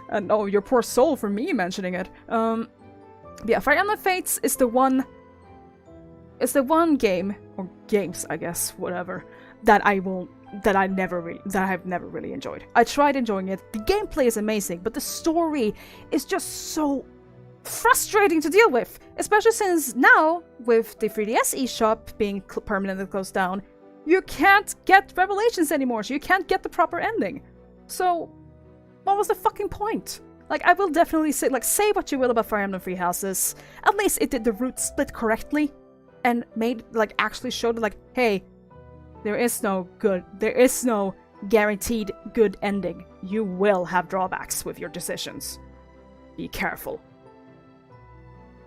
And oh, your poor soul for me mentioning it. Yeah, Fire Emblem Fates is the one. It's the one game, or games, I guess, whatever, that I have never really enjoyed. I tried enjoying it. The gameplay is amazing, but the story is just so frustrating to deal with, especially since now, with the 3DS eShop being permanently closed down, you can't get Revelations anymore, so you can't get the proper ending. So, what was the fucking point? Like, I will definitely say, like, say what you will about Fire Emblem Three Houses, at least it did the root split correctly, and made, like, actually showed, like, hey, there is no guaranteed good ending. You will have drawbacks with your decisions. Be careful.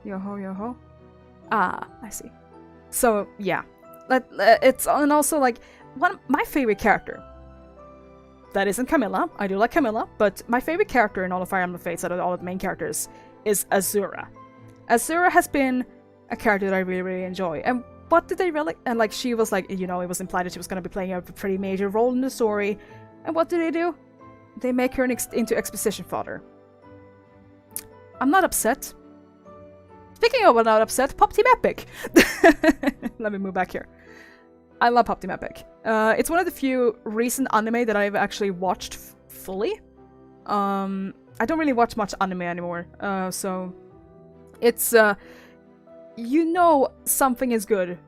Yo-ho. Ah, I see. So, yeah. It's, and also, like, my favorite character. That isn't Camilla. I do like Camilla, but my favorite character in all of Fire Emblem Fates, out of all of the main characters, is Azura. Azura has been a character that I really enjoy. And what did they really... And, like, she was, like, you know, it was implied that she was going to be playing a pretty major role in the story. And what do? They make her into exposition fodder. I'm not upset. Speaking of not upset, Pop Team Epic! Let me move back here. I love Pop Team Epic. It's one of the few recent anime that I've actually watched fully. I don't really watch much anime anymore, so... It's, you know something is good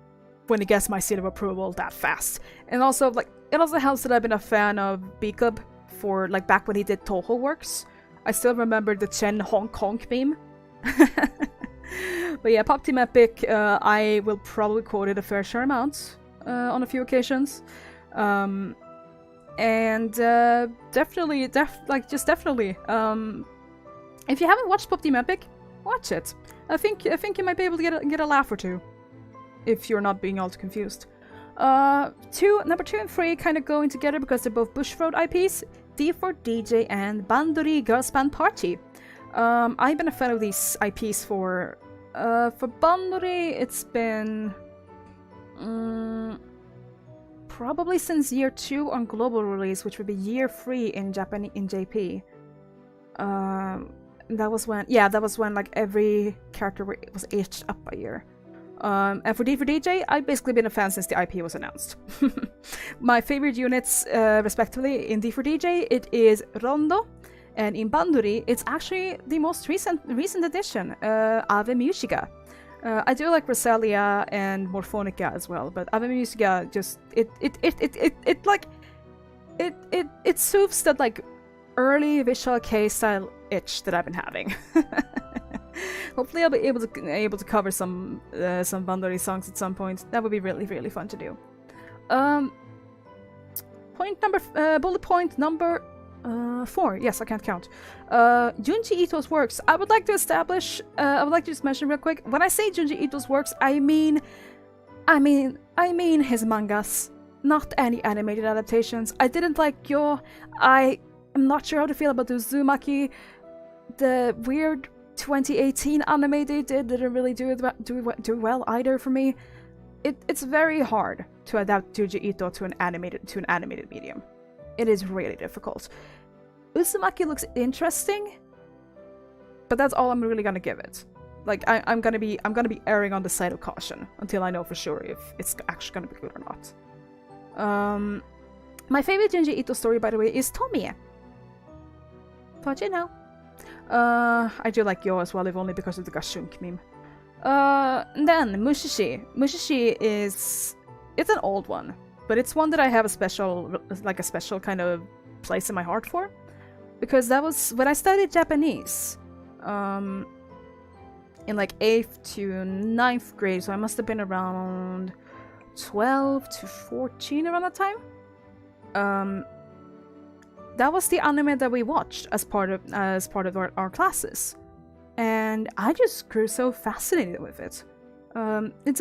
when it gets my seal of approval that fast. And also, like, it also helps that I've been a fan of Bikub for, like, back when he did Toho Works. I still remember the Chen Honk Honk meme. But yeah, Pop Team Epic, I will probably quote it a fair share amount on a few occasions. And definitely, if you haven't watched Pop Team Epic, watch it. I think you might be able to get a laugh or two, if you're not being all too confused. Number 2 and 3 kind of going together because they're both Bushroad IPs, D for DJ and Bandori Girls Band Party. I've been a fan of these IPs for For Bandori, it's been probably since year 2 on global release, which would be year 3 in Japan in JP. That was when like every character was aged up a year. And for D4DJ, I've basically been a fan since the IP was announced. My favorite units, respectively, in D4DJ, it is Rondo, and in Bandori, it's actually the most recent addition, Ave Musica. I do like Rosalia and Morphonica as well, but Ave Musica just it soothes that like early visual K style itch that I've been having. Hopefully, I'll be able to cover some Bandori songs at some point. That would be really fun to do. Bullet point number 4. Yes, I can't count. Junji Ito's works. I would like to just mention real quick. When I say Junji Ito's works, I mean his mangas, not any animated adaptations. I didn't like Yo. I am not sure how to feel about the Uzumaki. The weird 2018 anime they didn't really do well either for me. It's very hard to adapt Junji Ito to an animated medium. It is really difficult. Uzumaki looks interesting, but that's all I'm really gonna give it. Like I'm gonna be erring on the side of caution until I know for sure if it's actually gonna be good or not. My favorite Junji Ito story, by the way, is Tomie. But you know. I do like Yo as well, if only because of the Gashunk meme. Then Mushishi. Mushishi it's an old one, but it's one that I have a special kind of place in my heart for, because that was when I studied Japanese, in like 8th to 9th grade, so I must have been around 12 to 14 around that time. That was the anime that we watched as part of our classes, and I just grew so fascinated with it. It's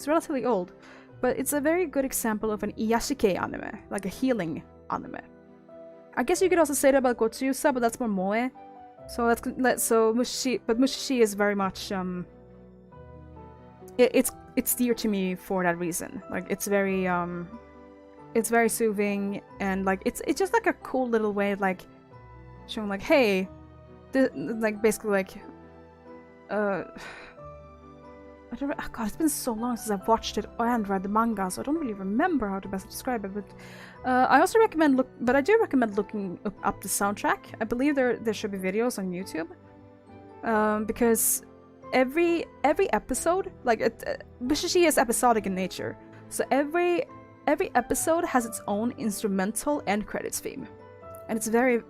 relatively old, but it's a very good example of an iyashike anime, like a healing anime. I guess you could also say that about Gotsuyusa, but that's more moe. So Mushishi is very much it's dear to me for that reason. Like it's very soothing, and like it's just like a cool little way of like showing like, hey, basically like God, it's been so long since I've watched it and read the manga, so I don't really remember how to best describe it. But I also recommend looking up the soundtrack. I believe there should be videos on YouTube, because every episode, like Bushishi is episodic in nature, so every episode has its own instrumental end credits theme, and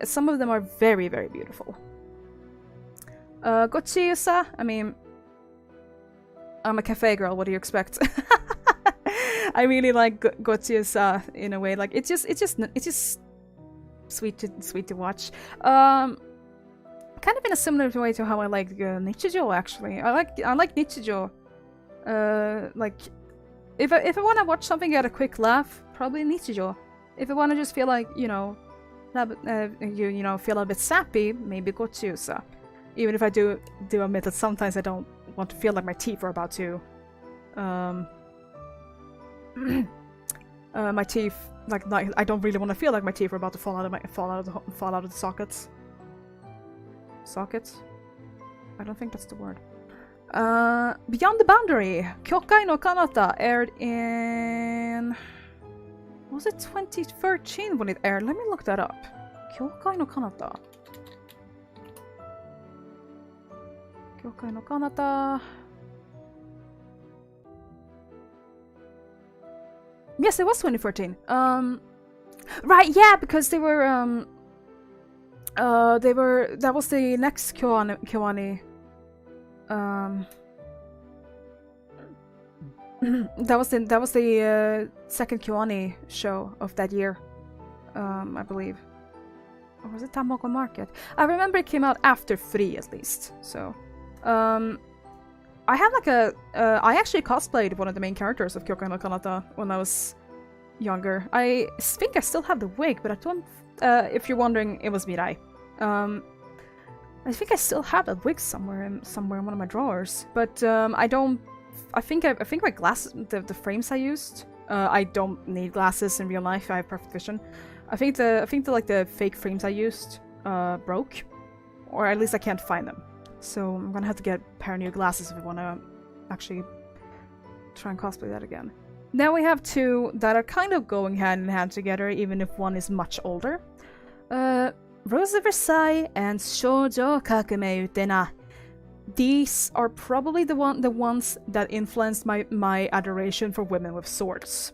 some of them are very beautiful. Gochiyusa, I mean, I'm a cafe girl, what do you expect? I really like Gochiyusa in a way, like it's just sweet to watch. Kind of in a similar way to how I like Nichijou, actually. I like Nichijou. Like if I want to watch something get a quick laugh, probably Nichijou. If I want to just feel like, feel a bit sappy, maybe Gochiyusa. Even if I do admit that sometimes I don't want to feel like my teeth are about to my teeth, like I don't really want to feel like my teeth are about to fall out of the sockets. Sockets? I don't think that's the word. Beyond the Boundary, Kyokai no Kanata aired in... Was it 2013 when it aired? Let me look that up. Kyokai no Kanata. Kyokai no Kanata... Yes, it was 2014. Right, yeah, because they were, that was the next Kyoani, that was the second Kyoani show of that year, I believe. Or was it Tamako Market? I remember it came out after 3 at least, so. I have like I actually cosplayed one of the main characters of Kyokai no Kanata when I was younger. I think I still have the wig, but I don't, if you're wondering, it was Mirai. I think I still have that wig somewhere in one of my drawers, but I don't. I think my glasses, the frames I used. I don't need glasses in real life. I have perfect vision. I think the fake frames I used broke, or at least I can't find them. So I'm gonna have to get a pair of new glasses if I want to actually try and cosplay that again. Now we have two that are kind of going hand in hand together, even if one is much older. Rose of Versailles and Shoujo Kakume Utena. These are probably the ones that influenced my adoration for women with swords.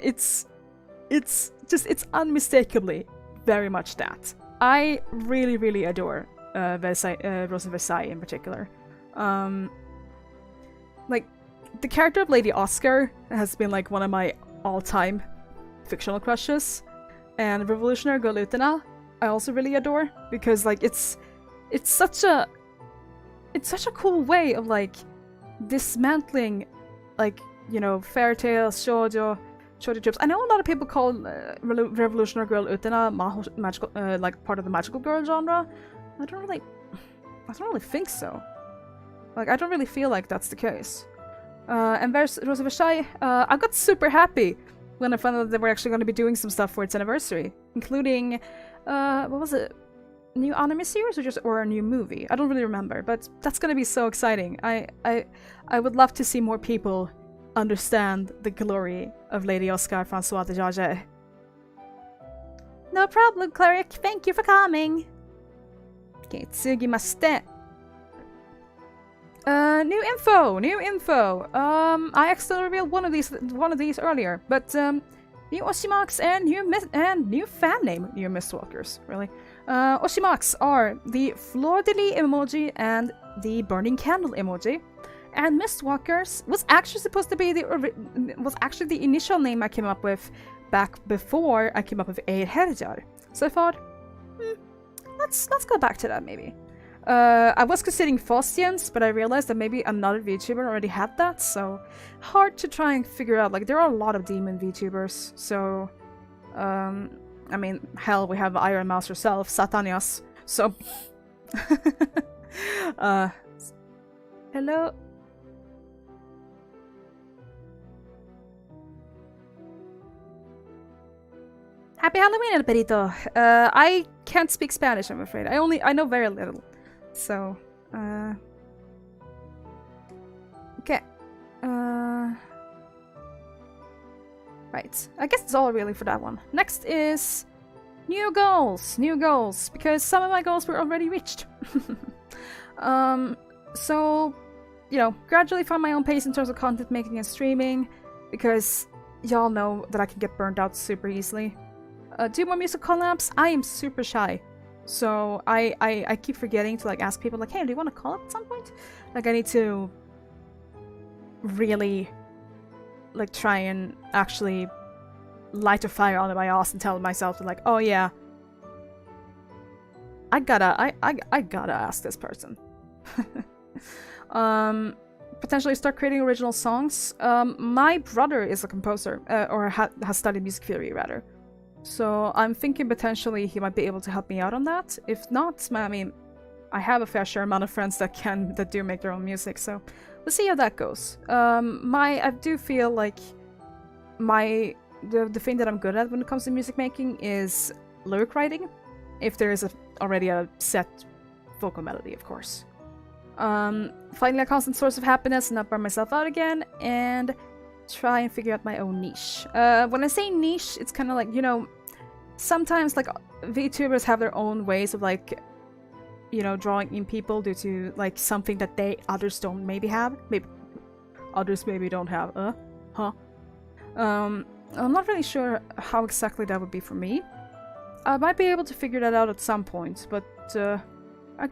It's unmistakably very much that. I really adore Rose of Versailles in particular. Like, the character of Lady Oscar has been like one of my all-time fictional crushes, and Revolutionary Girl Utena I also really adore, because like it's such a cool way of like dismantling, like, you know, fairy tales, shoujo tropes. I know a lot of people call Revolutionary Girl Utena magical, like part of the magical girl genre. I don't really think so. Like, I don't really feel like that's the case. And Rose of Versailles, I got super happy when I found out that they were actually going to be doing some stuff for its anniversary, including, what was it? New anime series or a new movie? I don't really remember, but that's going to be so exciting. I would love to see more people understand the glory of Lady Oscar Francois de Jarget. No problem, cleric. Thank you for coming. Okay, tsugimashite. New info. I accidentally revealed one of these earlier, but new Oshimax and new fan name, new Mistwalkers. Really, Oshimax are the fleur de lis emoji and the burning candle emoji, and Mistwalkers was actually supposed to be the initial name I came up with back before I came up with Eir. So I thought, let's go back to that maybe. I was considering Faustians, but I realized that maybe another VTuber already had that, so hard to try and figure out. Like, there are a lot of demon VTubers, so I mean, hell, we have Iron Mouse herself, Satanias, so hello. Happy Halloween, El Perito. I can't speak Spanish, I'm afraid. I know very little. So, okay. Right. I guess that's all really for that one. Next is new goals, because some of my goals were already reached. So, you know, gradually find my own pace in terms of content making and streaming, because y'all know that I can get burned out super easily. Do more music collabs. I am super shy. So I keep forgetting to like ask people like, hey, do you want to call up at some point? Like, I need to really like try and actually light a fire under my ass and tell myself that, like, oh yeah, I gotta ask this person. Potentially start creating original songs. My brother is a composer, or has studied music theory rather. So I'm thinking potentially he might be able to help me out on that. If not, I mean, I have a fair share amount of friends that do make their own music, so we'll see how that goes. I do feel like the thing that I'm good at when it comes to music making is lyric writing, if there is already a set vocal melody, of course. Finding a constant source of happiness and not burn myself out again, and try and figure out my own niche. When I say niche, it's kind of like, you know, sometimes like VTubers have their own ways of like, you know, drawing in people due to like something that others don't maybe have. Maybe others maybe don't have. I'm not really sure how exactly that would be for me. I might be able to figure that out at some point, but I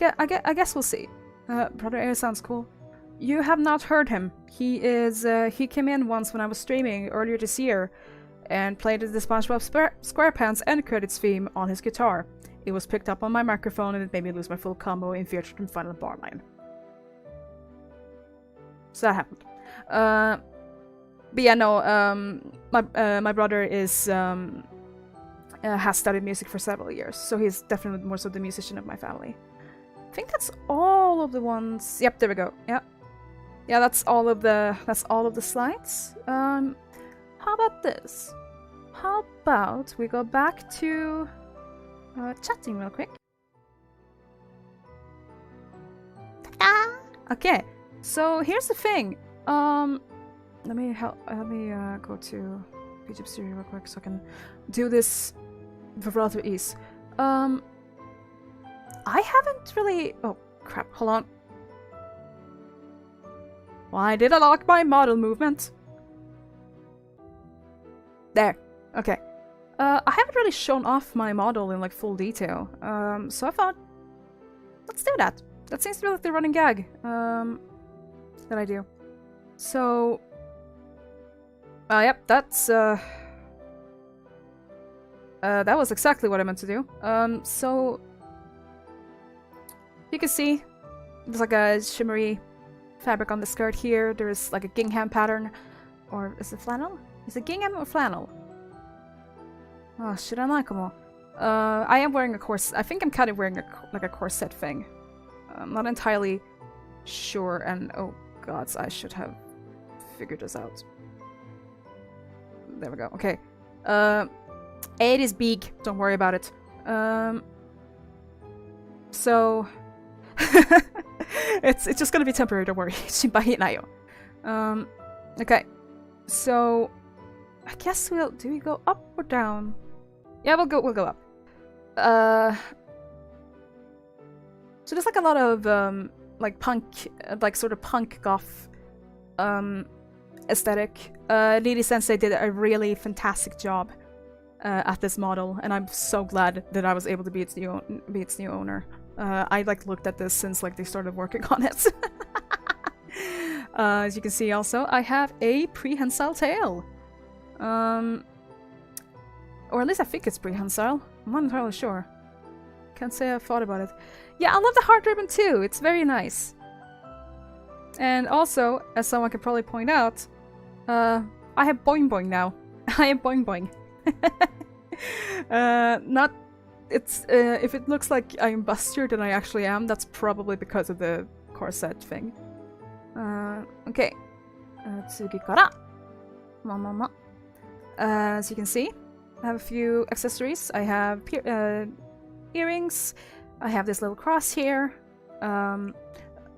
guess we'll see. Brother Eir sounds cool. You have not heard him. He came in once when I was streaming earlier this year and played the SpongeBob SquarePants end credits theme on his guitar. It was picked up on my microphone and it made me lose my full combo in Featured and Final Bar line. So that happened. But yeah, no, my brother is has studied music for several years, so he's definitely more so the musician of my family. I think that's all of the ones. Yep, there we go. Yeah, yeah, that's all of the slides. How about this? How about we go back to chatting real quick? Ta-da! Okay, so here's the thing. Let me go to YouTube Studio real quick so I can do this with relative ease. I haven't really. Oh crap! Hold on. Why did I lock my model movement? There. Okay. I haven't really shown off my model in like full detail. So I thought, let's do that. That seems to be like the running gag that I do. So, yep, that's that was exactly what I meant to do. So you can see there's like a shimmery fabric on the skirt here. There's like a gingham pattern, or is it flannel? Is it gingham or flannel? Oh, should I like them all? I am wearing a corset. I think I'm kind of wearing like a corset thing. I'm not entirely sure, and oh gods, I should have figured this out. There we go. Okay. It is big. Don't worry about it. So it's just gonna be temporary. Don't worry. Okay. So I guess do we go up or down? Yeah, we'll go up. So there's like a lot of like punk, like sort of punk goth aesthetic. Lily Sensei did a really fantastic job at this model, and I'm so glad that I was able to be its new owner. I like looked at this since like they started working on it. As you can see, also I have a prehensile tail. Or at least I think it's prehensile. I'm not entirely sure. Can't say I've thought about it. Yeah, I love the heart ribbon too. It's very nice. And also, as someone could probably point out, I have boing boing now. I am boing boing. Not. It's if it looks like I'm bustier than I actually am, that's probably because of the corset thing. Okay. Tsugikara. Mama. As you can see, I have a few accessories. I have earrings. I have this little cross here.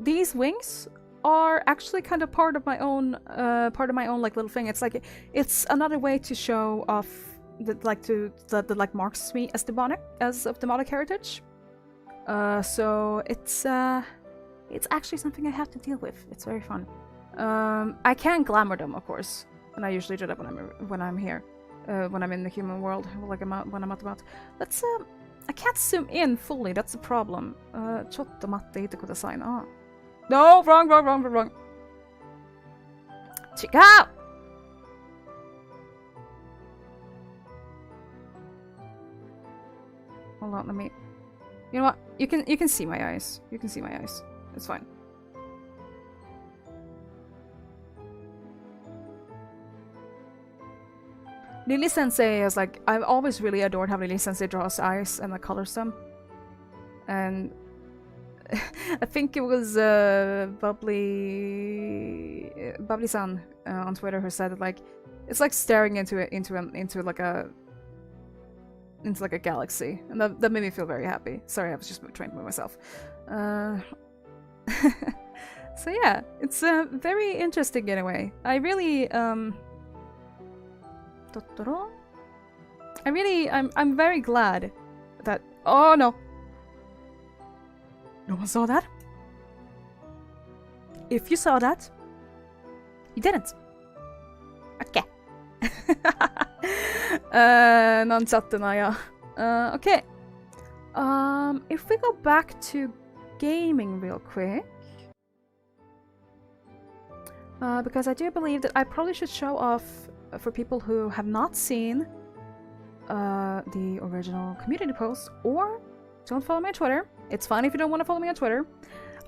These wings are actually kind of part of my own like little thing. It's like it's another way to show off that like marks me as of demonic heritage. So it's actually something I have to deal with. It's very fun. I can glamour them, of course, and I usually do that when I'm here, when I'm in the human world, like when I'm out about. Let's I can't zoom in fully. That's the problem. Chotto matte ite kudasai na. No, wrong. Chika! Hold on, let me. You know what? You can see my eyes. You can see my eyes. It's fine. Lily Sensei is like, I've always really adored how Lily Sensei draws eyes and like colors them. And I think it was Bubbly-san on Twitter who said that like it's like staring into like a galaxy, and that made me feel very happy. Sorry, I was just trying to move myself. So yeah, it's very interesting in a way. I'm very glad that. Oh no! No one saw that? If you saw that, you didn't. Okay. Okay. If we go back to gaming real quick. Because I do believe that I probably should show off for people who have not seen the original community post or don't follow my Twitter. It's fine if you don't want to follow me on Twitter.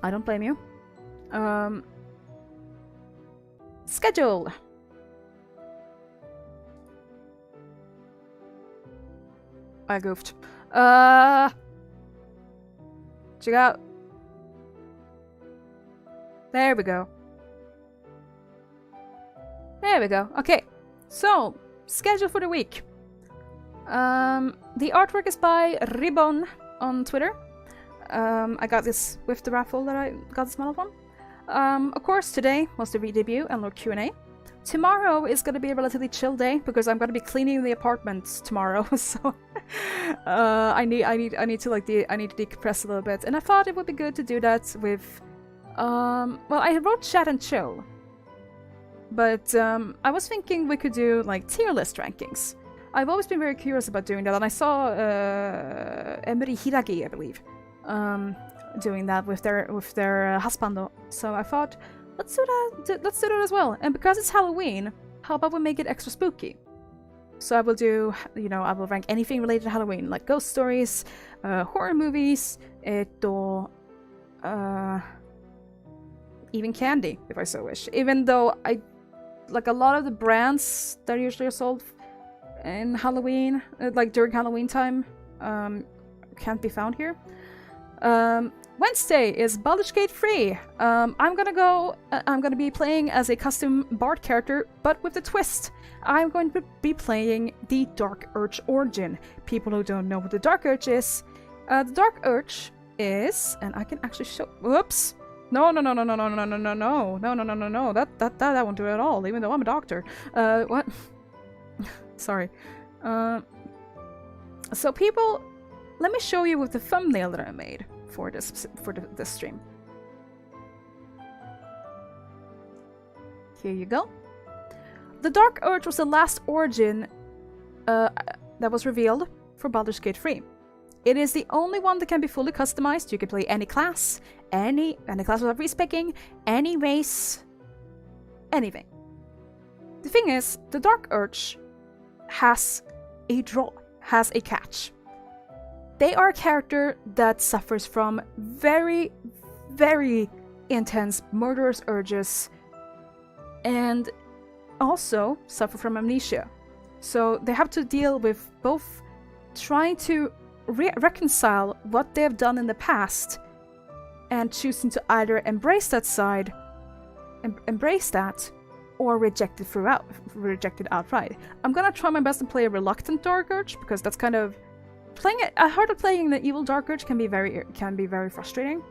I don't blame you. Schedule. I goofed. Check out. There we go. There we go. Okay, so schedule for the week. The artwork is by Ribbon on Twitter. I got this with the raffle that I got this model from. Of course, today was the re-debut and Lord Q&A. Tomorrow is gonna be a relatively chill day because I'm gonna be cleaning the apartment tomorrow. So I need to decompress a little bit, and I thought it would be good to do that with. Well, I wrote chat and chill, but I was thinking we could do like tier list rankings. I've always been very curious about doing that, and I saw Emery Hiragi, I believe, doing that with their husbando. So I thought, let's do that as well. And because it's Halloween, how about we make it extra spooky? So I will do, I will rank anything related to Halloween, like ghost stories, horror movies, even candy, if I so wish. Even though like a lot of the brands that usually are sold in Halloween, like during Halloween time, can't be found here. Wednesday is Baldur's Gate 3. I'm gonna be playing as a custom bard character, but with a twist. I'm going to be playing the Dark Urge Origin. People who don't know what the Dark Urge is, the Dark Urge is, and I can actually show. Whoops! No! That won't do it at all. Even though I'm a doctor. What? Sorry. So people, let me show you with the thumbnail that I made for this stream. Here you go. The Dark Urge was the last origin that was revealed for Baldur's Gate 3. It is the only one that can be fully customized. You can play any class without respecing, any race, anything. The thing is, the Dark Urge has a catch. They are a character that suffers from very, very intense murderous urges and also suffer from amnesia. So they have to deal with both trying to reconcile what they have done in the past and choosing to either embrace that side, or reject it outright. I'm gonna try my best to play a reluctant Dark Urge because that's kind of playing the evil Dark Urge can be very frustrating.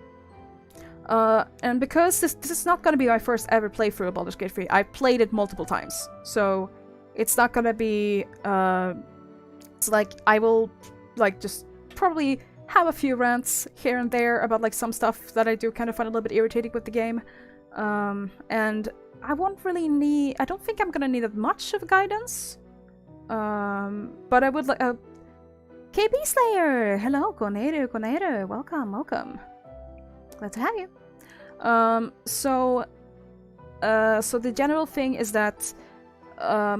And because this is not gonna be my first ever playthrough of Baldur's Gate 3, I've played it multiple times, so it's not gonna be. It's like I will like just probably have a few rants here and there about like some stuff that I do kind of find a little bit irritating with the game, and I don't think I'm gonna need that much of guidance, but I would like. KB Slayer, hello, Koneru, welcome. Glad to have you. So the general thing is that I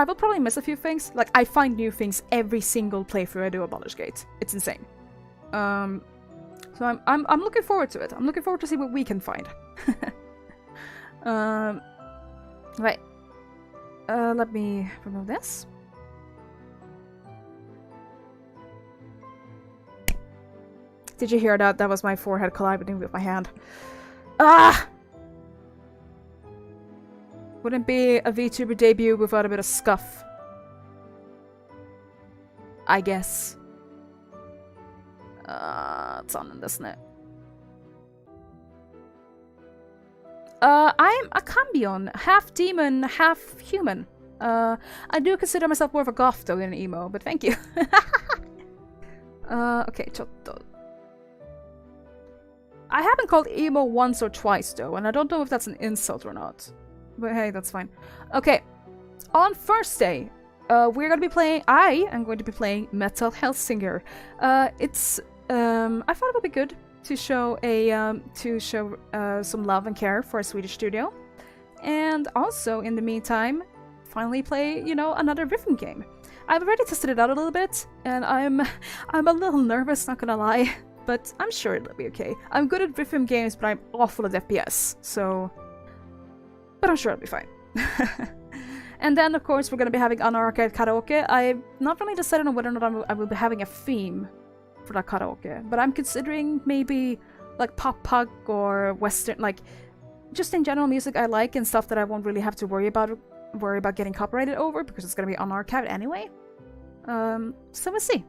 will probably miss a few things. Like, I find new things every single playthrough I do of Baldur's Gate. It's insane. So I'm looking forward to it. I'm looking forward to see what we can find. Right. Let me remove this. Did you hear that? That was my forehead colliding with my hand. Ah! Wouldn't be a VTuber debut without a bit of scuff. I guess. It's on, isn't it? I'm a Cambion, half demon, half human. I do consider myself more of a goth though than an emo, but thank you. Okay, chotto. I haven't called emo once or twice though, and I don't know if that's an insult or not. But hey, that's fine. Okay, on Thursday, I am going to be playing Metal Hellsinger. I thought it would be good to show some love and care for a Swedish studio, and also in the meantime, finally play another rhythm game. I've already tested it out a little bit, and I'm a little nervous, not gonna lie. But I'm sure it'll be okay. I'm good at rhythm games, but I'm awful at FPS, so... But I'm sure it'll be fine. And then, of course, we're gonna be having unarchived karaoke. I've not really decided on whether or not I will be having a theme for that karaoke, but I'm considering maybe like pop punk or western, like just in general music I like and stuff that I won't really have to worry about getting copyrighted over because it's gonna be unarchived anyway. So we'll see.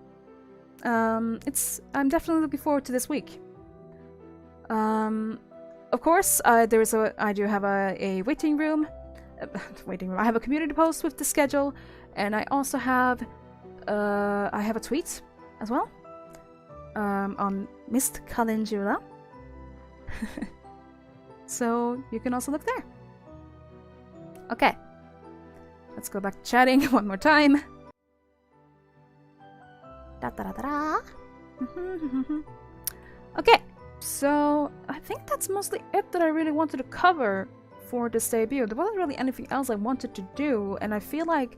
I'm definitely looking forward to this week. Of course, I do have a waiting room. I have a community post with the schedule, and I also have a tweet as well on Mist Kalendula. So you can also look there. Okay, let's go back to chatting one more time. Okay, so I think that's mostly it that I really wanted to cover for this debut. There wasn't really anything else I wanted to do, and I feel like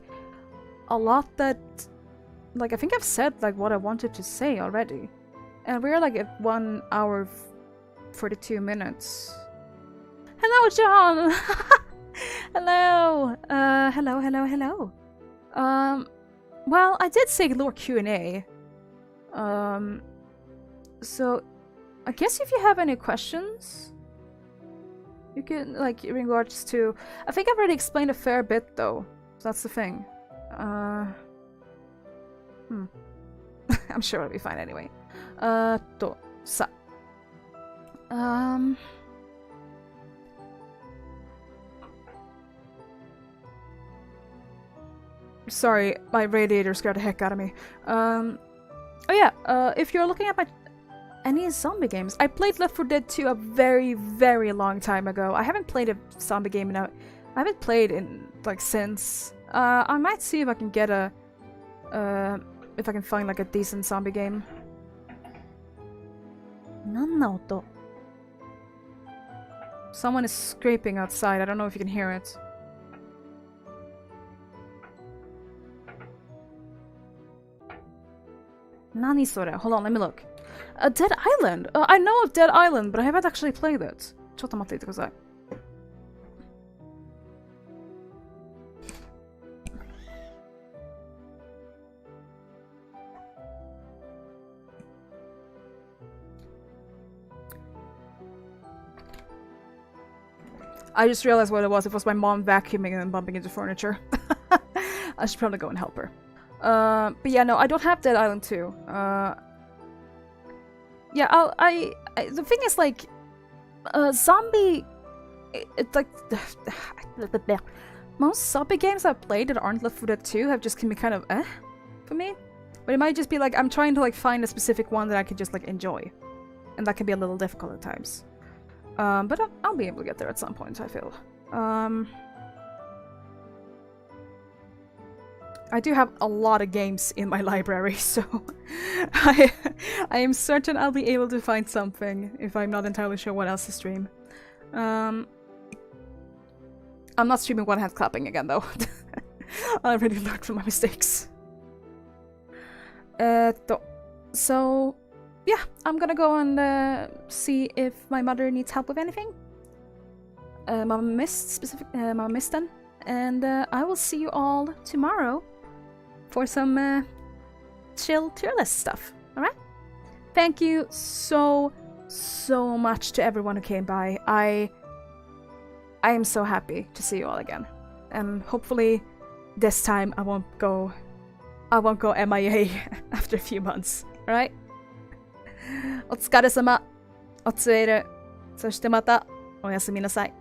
a lot that, like, I think I've said like what I wanted to say already, and we're like at 1 hour 42 minutes. Hello, John. Hello. Hello. Well, I did say Lore Q&A. So I guess if you have any questions, you can, like, in regards to... I think I've already explained a fair bit, though. So that's the thing. I'm sure it'll be fine anyway. Sorry, my radiator scared the heck out of me. Oh yeah, if you're looking at any zombie games, I played Left 4 Dead 2 a very, very long time ago. I haven't played a zombie game I haven't played in, like, since. I might see if I can get if I can find, like, a decent zombie game. Someone is scraping outside. I don't know if you can hear it. Nani sore? Hold on, let me look. Dead Island! I know of Dead Island, but I haven't actually played it. ちょっと待ってください. I just realized what it was. It was my mom vacuuming and bumping into furniture. I should probably go and help her. But yeah, no, I don't have Dead Island 2. Yeah, the thing is, like, zombie... It's like... most zombie games I've played that aren't Left 4 Dead 2 have just can be kind of for me. But it might just be like, I'm trying to, like, find a specific one that I can just, like, enjoy. And that can be a little difficult at times. But I'll be able to get there at some point, I feel. I do have a lot of games in my library, so I am certain I'll be able to find something if I'm not entirely sure what else to stream. I'm not streaming one-hand clapping again, though. I already learned from my mistakes. So, yeah, I'm gonna go and see if my mother needs help with anything. Mama Myste, and I will see you all tomorrow for some chill tier list stuff. Alright? Thank you so much to everyone who came by. I am so happy to see you all again. And hopefully this time I won't go MIA after a few months. Alright? お疲れ様。おつえる。そしてまたおやすみなさい。